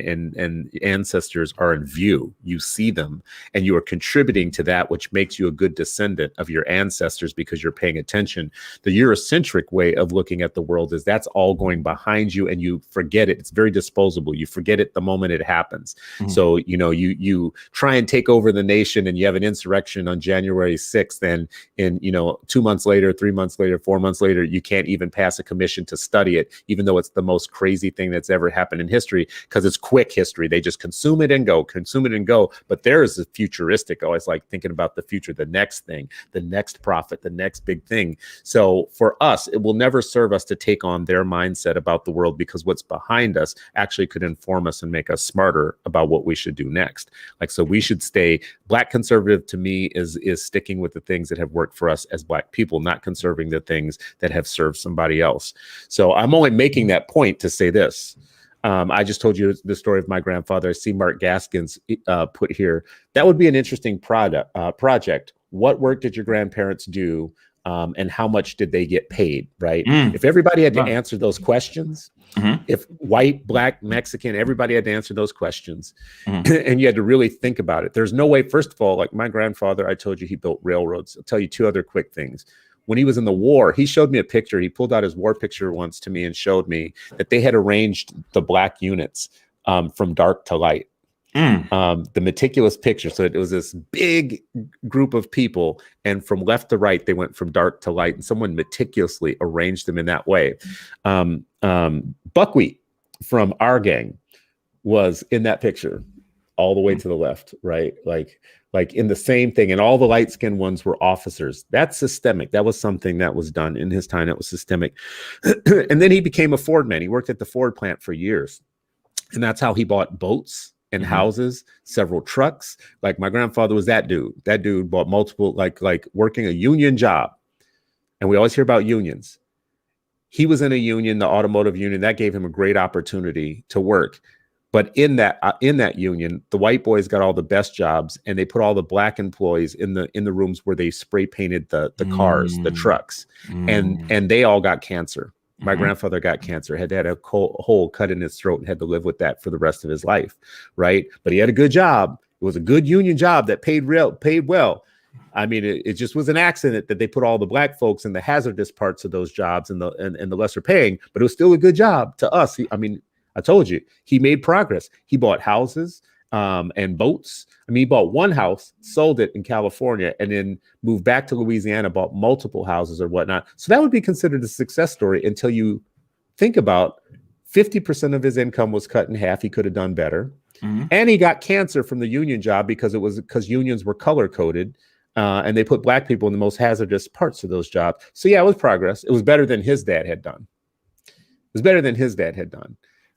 ancestors are in view. You see them, and you are contributing to that, which makes you a good descendant of your ancestors because you're paying attention. The Eurocentric way of looking at the world is that's all going behind you, and you forget it. It's very disposable. You forget it the moment it happens. Mm-hmm. So you try and take over the nation, and you have an insurrection on January 6th, and in 2 months later, 3 months later, 4 months later, you can't even pass a commission to study it, even though it's the most crazy thing that's ever happened in history, because it's quick history. They just consume it and go. But there is a futuristic, always like thinking about the future, the next thing, the next profit, the next big thing. So for us, it will never serve us to take on their mindset about the world, because what's behind us actually could inform us and make us smarter about what we should do next. Like, so we should stay Black conservative. To me, is sticking with the things that have worked for us as Black people, not conserving the things that have served somebody else. So I'm only making that point to say this. I just told you the story of my grandfather. I see Mark Gaskins put here. That would be an interesting project. What work did your grandparents do? And how much did they get paid, right? If everybody had to answer those questions, if white, Black, Mexican, everybody had to answer those questions, and you had to really think about it. There's no way, first of all, like my grandfather, I told you he built railroads. I'll tell you two other quick things. When he was in the war, he showed me a picture. He pulled out his war picture once to me and showed me that they had arranged the Black units from dark to light. The meticulous picture. So it was this big group of people, and from left to right, they went from dark to light, and someone meticulously arranged them in that way. Buckwheat from our gang was in that picture all the way to the left, right? Like in the same thing. And all the light-skinned ones were officers. That's systemic. That was something that was done in his time. That was systemic. And then he became a Ford man. He worked at the Ford plant for years. And that's how he bought boats and houses, several trucks. Like my grandfather was that dude. That dude bought multiple, like working a union job. And we always hear about unions. He was in a union, the automotive union. That gave him a great opportunity to work. But in that union, the white boys got all the best jobs, and they put all the Black employees in the rooms where they spray painted the cars, the trucks, and they all got cancer. My grandfather got cancer, had a hole cut in his throat, and had to live with that for the rest of his life, right? But he had a good job. It was a good union job that paid well. I mean, it just was an accident that they put all the Black folks in the hazardous parts of those jobs and the lesser paying, but it was still a good job to us. I told you, he made progress. He bought houses and boats. He bought one house, sold it in California, and then moved back to Louisiana, bought multiple houses or whatnot. So that would be considered a success story until you think about 50% of his income was cut in half. He could have done better. And he got cancer from the union job because unions were color coded. And they put Black people in the most hazardous parts of those jobs. So yeah, it was progress. It was better than his dad had done.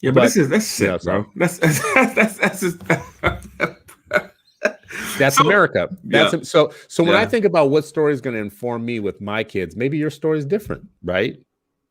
Yeah, but that's sick, bro. That's That's America. So when I think about what story is going to inform me with my kids, maybe your story is different, right?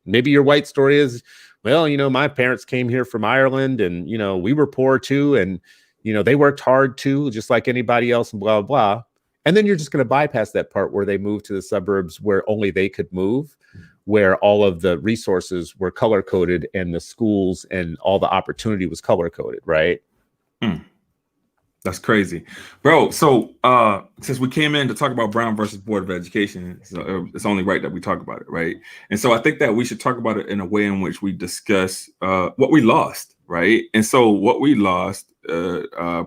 Maybe your white story is well, my parents came here from Ireland and, we were poor too. And, they worked hard too, just like anybody else and blah, blah, blah. And then you're just going to bypass that part where they moved to the suburbs where only they could move, where all of the resources were color coded and the schools and all the opportunity was color coded, right? That's crazy, bro. So since we came in to talk about Brown versus Board of Education, so it's only right that we talk about it, right? And so I think that we should talk about it in a way in which we discuss what we lost, right? And so what we lost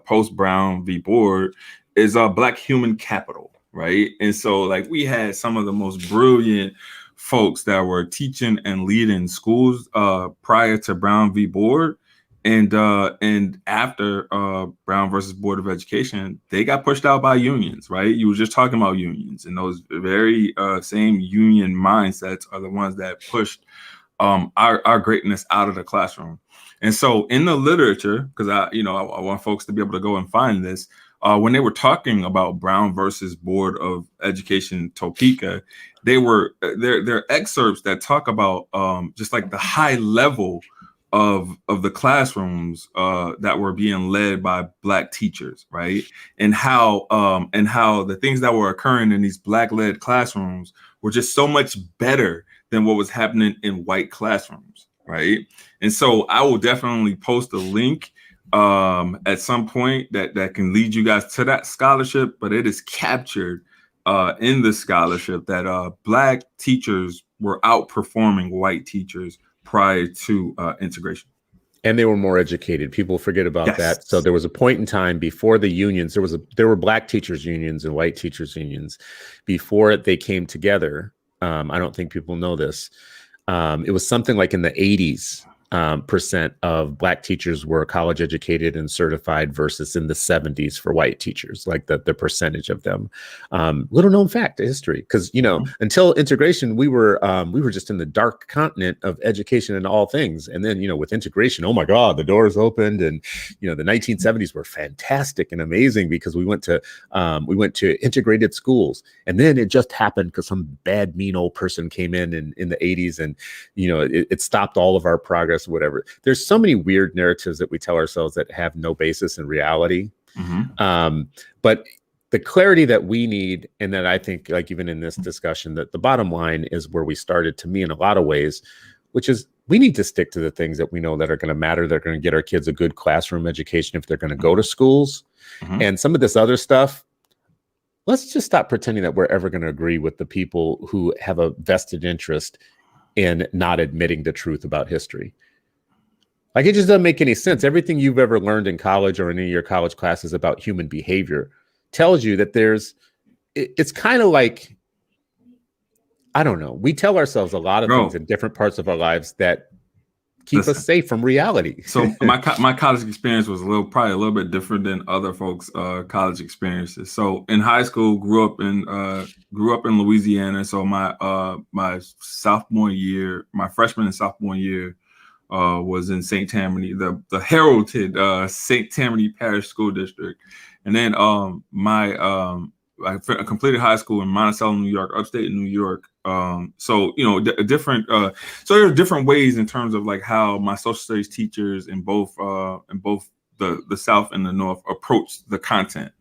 post Brown v. Board is Black human capital, right? And so like we had some of the most brilliant folks that were teaching and leading schools prior to Brown v. Board. And after Brown versus Board of Education, they got pushed out by unions, right? You were just talking about unions, and those very same union mindsets are the ones that pushed our greatness out of the classroom. And so in the literature, because I want folks to be able to go and find this, when they were talking about Brown versus Board of Education Topeka, they were they're excerpts that talk about just like the high level of the classrooms that were being led by Black teachers, right? And how the things that were occurring in these Black-led classrooms were just so much better than what was happening in white classrooms, right? And so I will definitely post a link at some point that can lead you guys to that scholarship, but it is captured in the scholarship that Black teachers were outperforming white teachers prior to integration. And they were more educated. People forget about that. So there was a point in time before the unions, there were Black teachers unions and white teachers unions before they came together. I don't think people know this. It was something like in the 80s. Percent of Black teachers were college educated and certified versus in the 70s for white teachers, like the percentage of them. Little known fact, history, because until integration, we were just in the dark continent of education and all things. And then with integration, oh my God, the doors opened, and the 1970s were fantastic and amazing because we went to integrated schools, and then it just happened because some bad, mean old person came in the 80s, and it stopped all of our progress. Whatever. There's so many weird narratives that we tell ourselves that have no basis in reality. But the clarity that we need, and that I think, like even in this discussion, that the bottom line is where we started, to me, in a lot of ways, which is we need to stick to the things that we know that are going to matter. They're going to get our kids a good classroom education if they're going to go to schools. And some of this other stuff, let's just stop pretending that we're ever going to agree with the people who have a vested interest in not admitting the truth about history. Like, it just doesn't make any sense. Everything you've ever learned in college or in any of your college classes about human behavior tells you that it's kind of like, I don't know. We tell ourselves a lot of things in different parts of our lives that keep us safe from reality. So my college experience was probably a little bit different than other folks' college experiences. So in high school, grew up in Louisiana. So my sophomore year, my freshman and sophomore year, was in St. Tammany, the heralded St. Tammany Parish School District. And then I completed high school in Monticello, New York, upstate New York. So different. So there are different ways in terms of like how my social studies teachers in both the South and the North approached the content.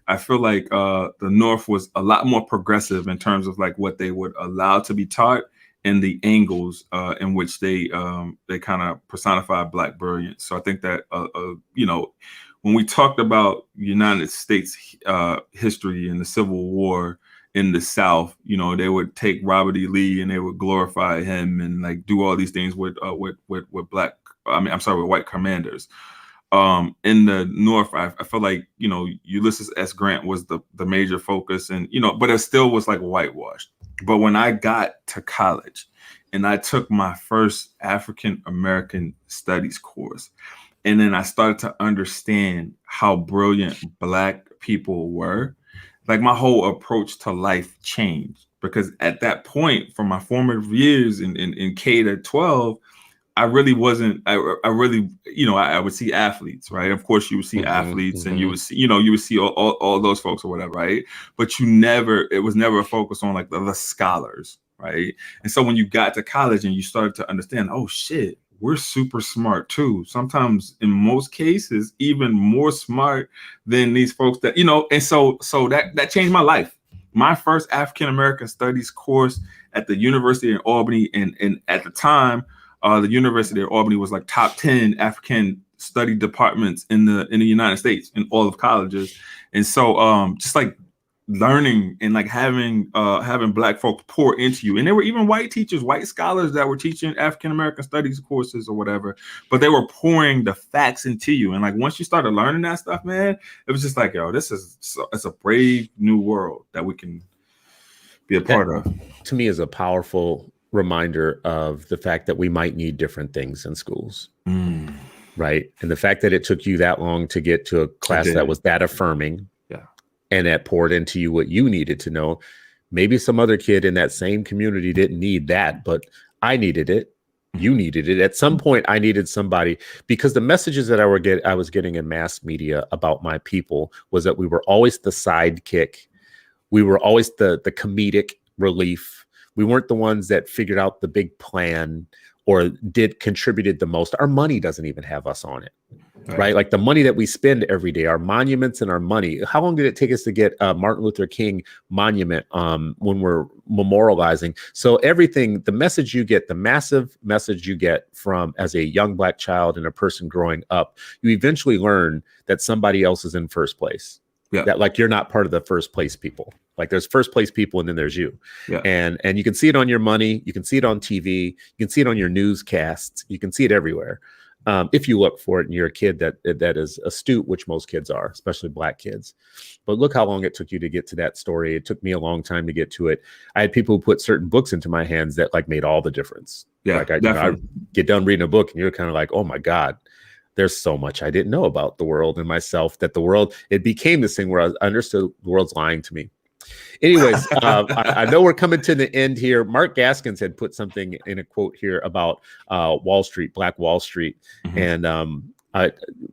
I feel like the North was a lot more progressive in terms of like what they would allow to be taught and the angles in which they kind of personify Black brilliance. So I think that when we talked about United States history and the Civil War in the South, they would take Robert E. Lee and they would glorify him and like do all these things with white commanders. In the North, I feel like Ulysses S. Grant was the major focus, and but it still was like whitewashed. But when I got to college and I took my first African American studies course, and then I started to understand how brilliant Black people were, like my whole approach to life changed. Because at that point, from my formative years in K to 12, I really wasn't. I would see athletes, right? Of course, you would see athletes, and you would see all those folks or whatever, right? But it was never a focus on like the scholars, right? And so when you got to college and you started to understand, oh shit, we're super smart too. Sometimes, in most cases, even more smart than these folks that, and so that changed my life. My first African American studies course at the University of Albany, and at the time, the University of Albany was like top 10 African study departments in the United States in all of colleges. And so just like learning and like having Black folks pour into you, and there were even white teachers, white scholars that were teaching African American studies courses or whatever, but they were pouring the facts into you. And like once you started learning that stuff, man, it was just like, yo, it's a brave new world that we can be a part of. To me, is a powerful reminder of the fact that we might need different things in schools. Right. And the fact that it took you that long to get to a class that was that affirming, and that poured into you what you needed to know. Maybe some other kid in that same community didn't need that, but I needed it. You needed it. At some point, I needed somebody, because the messages that I was getting in mass media about my people was that we were always the sidekick. We were always the comedic relief. We weren't the ones that figured out the big plan or contributed the most. Our money doesn't even have us on it. Right? Like the money that we spend every day, our monuments and our money. How long did it take us to get Martin Luther King monument when we're memorializing? So everything, the message you get, the massive message you get from as a young Black child and a person growing up, you eventually learn that somebody else is in first place. Yeah. That like you're not part of the first place people. Like there's first place people and then there's you. Yeah. And you can see it on your money. You can see it on TV. You can see it on your newscasts. You can see it everywhere. If you look for it and you're a kid that is astute, which most kids are, especially Black kids. But look how long it took you to get to that story. It took me a long time to get to it. I had people who put certain books into my hands that like made all the difference. Yeah, like I get done reading a book and you're kind of like, oh my God, there's so much I didn't know about the world and myself, that it became this thing where I understood the world's lying to me. Anyways, I know we're coming to the end here. Mark Gaskins had put something in a quote here about Wall Street, Black Wall Street. And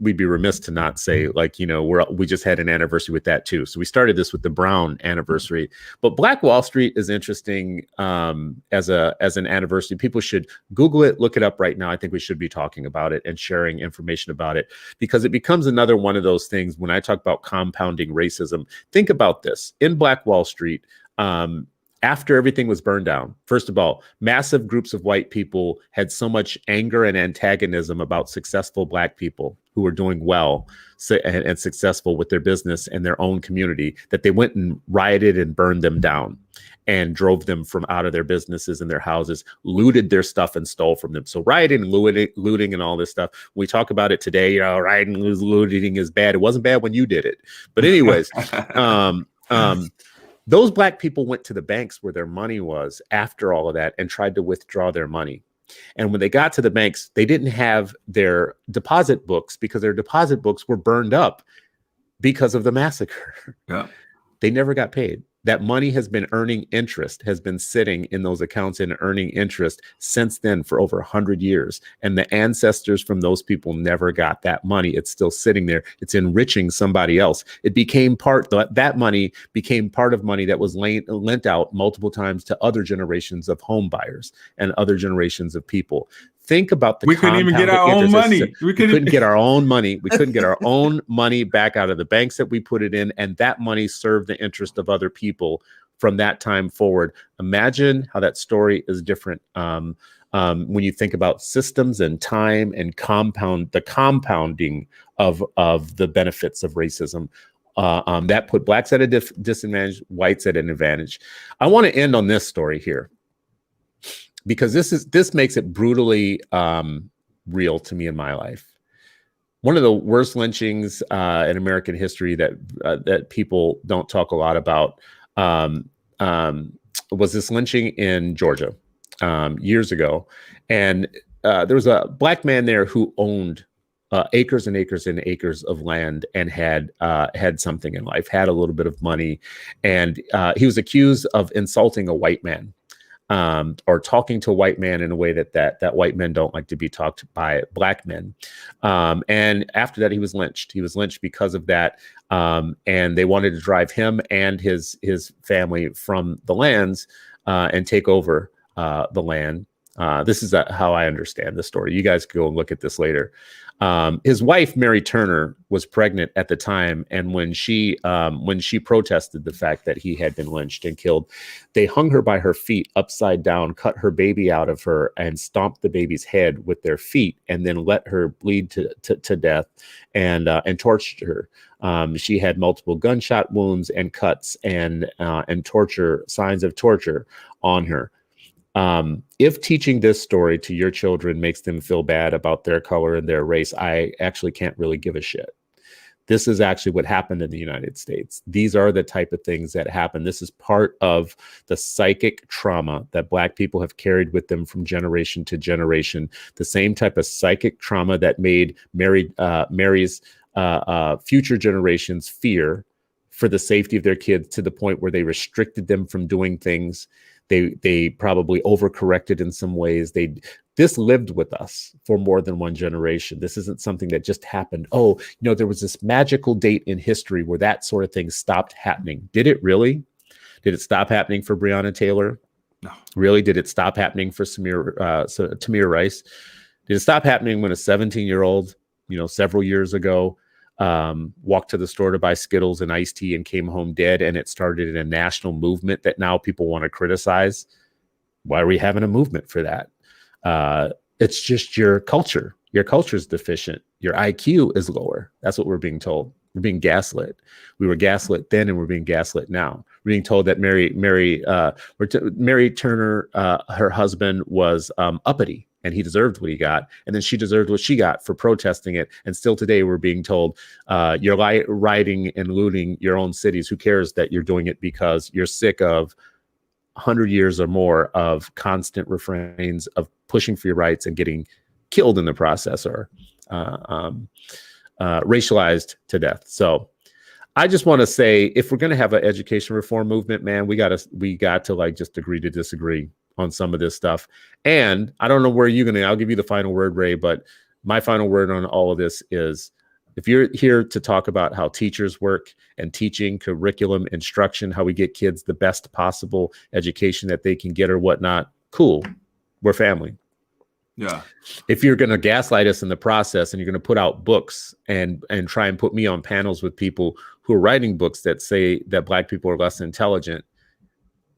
we'd be remiss to not say, like, we just had an anniversary with that too. So we started this with the Brown anniversary, but Black Wall Street is interesting as an anniversary. People should Google it, look it up right now. I think we should be talking about it and sharing information about it, because it becomes another one of those things. When I talk about compounding racism, think about this. In Black Wall Street, after everything was burned down, first of all, massive groups of white people had so much anger and antagonism about successful Black people who were doing well and successful with their business and their own community, that they went and rioted and burned them down and drove them from out of their businesses and their houses, looted their stuff and stole from them. So rioting and looting and all this stuff. When we talk about it today, rioting and looting is bad. It wasn't bad when you did it. But anyways, those Black people went to the banks where their money was after all of that and tried to withdraw their money. And when they got to the banks, they didn't have their deposit books, because their deposit books were burned up because of the massacre. Yeah. They never got paid. That money has been earning interest, has been sitting in those accounts and earning interest since then for over 100 years. And the ancestors from those people never got that money. It's still sitting there. It's enriching somebody else. It became that money became part of money that was lent out multiple times to other generations of home buyers and other generations of people. Think about we couldn't even get our own money. We couldn't get our own money. We couldn't get our own money back out of the banks that we put it in. And that money served the interest of other people from that time forward. Imagine how that story is different when you think about systems and time and the compounding of the benefits of racism. That put Blacks at a disadvantage, whites at an advantage. I want to end on this story here, because this makes it brutally real to me in my life. One of the worst lynchings in American history that people don't talk a lot about was this lynching in Georgia years ago. And there was a Black man there who owned acres and acres and acres of land and had something in life, had a little bit of money. And he was accused of insulting a white man. Or talking to a white man in a way that white men don't like to be talked by Black men. And after that, he was lynched. He was lynched because of that. And they wanted to drive him and his family from the lands and take over the land. This is how I understand the story. You guys can go and look at this later. His wife, Mary Turner, was pregnant at the time, and when she protested the fact that he had been lynched and killed, they hung her by her feet upside down, cut her baby out of her, and stomped the baby's head with their feet, and then let her bleed to death, and tortured her. She had multiple gunshot wounds and cuts and torture, signs of torture on her. If teaching this story to your children makes them feel bad about their color and their race, I actually can't really give a shit. This is actually what happened in the United States. These are the type of things that happen. This is part of the psychic trauma that Black people have carried with them from generation to generation. The same type of psychic trauma that made Mary's future generations fear for the safety of their kids, to the point where they restricted them from doing things. They probably overcorrected in some ways. This lived with us for more than one generation. This isn't something that just happened. Oh, there was this magical date in history where that sort of thing stopped happening. Did it really? Did it stop happening for Breonna Taylor? No. Really? Did it stop happening for Tamir Rice? Did it stop happening when a 17-year-old, several years ago, walked to the store to buy Skittles and iced tea and came home dead, and it started a national movement that now people want to criticize? Why are we having a movement for that? It's just your culture. Your culture is deficient. Your IQ is lower. That's what we're being told. We're being gaslit. We were gaslit then, and we're being gaslit now. We're being told that Mary Turner, her husband, was uppity, and he deserved what he got, and then she deserved what she got for protesting it. And still today, we're being told you're rioting and looting your own cities. Who cares that you're doing it because you're sick of 100 years or more of constant refrains of pushing for your rights and getting killed in the process, or racialized to death. So I just want to say, if we're going to have an education reform movement, man, we got to like just agree to disagree on some of this stuff. And I don't know where I'll give you the final word, Ray, but my final word on all of this is, if you're here to talk about how teachers work and teaching, curriculum, instruction, how we get kids the best possible education that they can get or whatnot, cool. We're family. Yeah. If you're going to gaslight us in the process, and you're going to put out books and try and put me on panels with people who are writing books that say that Black people are less intelligent,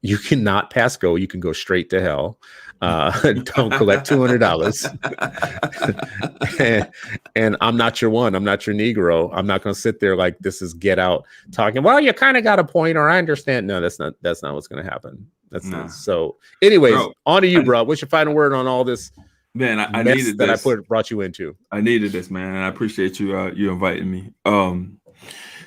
you cannot pass go. You can go straight to hell. Don't collect $200. and I'm not your one. I'm not your Negro. I'm not going to sit there like this is Get Out talking, well, you kind of got a point, or I understand. No, that's not what's going to happen. That's not. So anyways, bro, on to you, bro. What's your final word on all this? Man, I needed this. I brought you into. I needed this, man, and I appreciate you inviting me.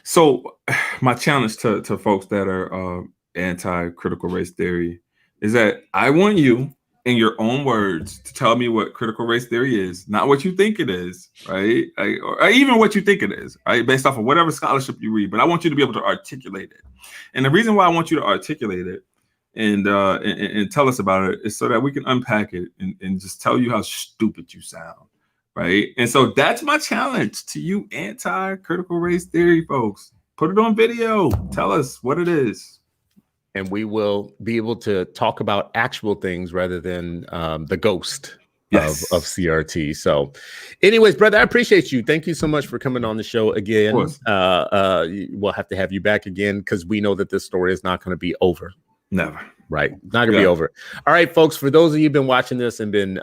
So my challenge to folks that are anti-critical race theory is that I want you, in your own words, to tell me what critical race theory is, not what you think it is, right? Or even what you think it is, right? Based off of whatever scholarship you read, but I want you to be able to articulate it. And the reason why I want you to articulate it and tell us about it is so that we can unpack it and just tell you how stupid you sound, right? And so that's my challenge to you anti-critical race theory folks. Put it on video. Tell us what it is. And we will be able to talk about actual things rather than the ghost of CRT. So anyways, brother, I appreciate you. Thank you so much for coming on the show again. We'll have to have you back again, because we know that this story is not going to be over. Never. Right. Not going to be over. All right, folks, for those of you who've been watching this and been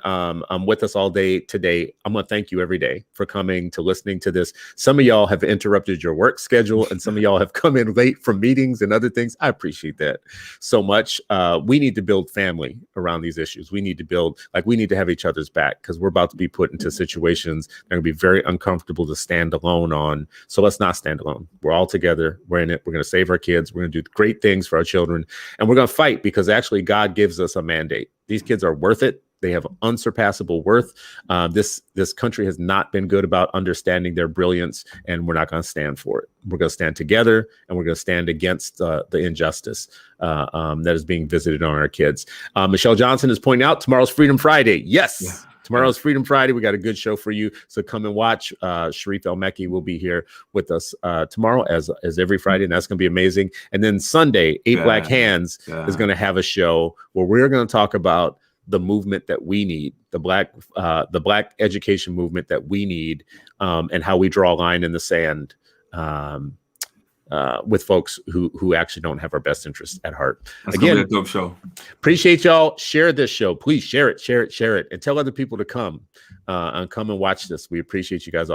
with us all day today, I'm going to thank you every day for coming to listening to this. Some of y'all have interrupted your work schedule, and some of y'all have come in late from meetings and other things. I appreciate that so much. We need to build family around these issues. We need to we need to have each other's back, because we're about to be put into situations that are going to be very uncomfortable to stand alone on. So let's not stand alone. We're all together. We're in it. We're going to save our kids. We're going to do great things for our children, and we're going to fight, because actually God gives us a mandate. These kids are worth it. They have unsurpassable worth. This country has not been good about understanding their brilliance, and we're not going to stand for it. We're going to stand together, and we're going to stand against the injustice that is being visited on our kids. Michelle Johnson is pointing out tomorrow's Freedom Friday. Yes. Yeah. Tomorrow's Freedom Friday. We got a good show for you, so come and watch. Sharif El-Mekki will be here with us tomorrow, as every Friday, and that's going to be amazing. And then Sunday, Eight Black Hands is going to have a show where we're going to talk about the movement that we need, the black education movement that we need, and how we draw a line in the sand with folks who actually don't have our best interests at heart. That's Again, gonna be a dope show. Appreciate y'all. Share this show. Please share it, and tell other people to come and watch this. We appreciate you guys all.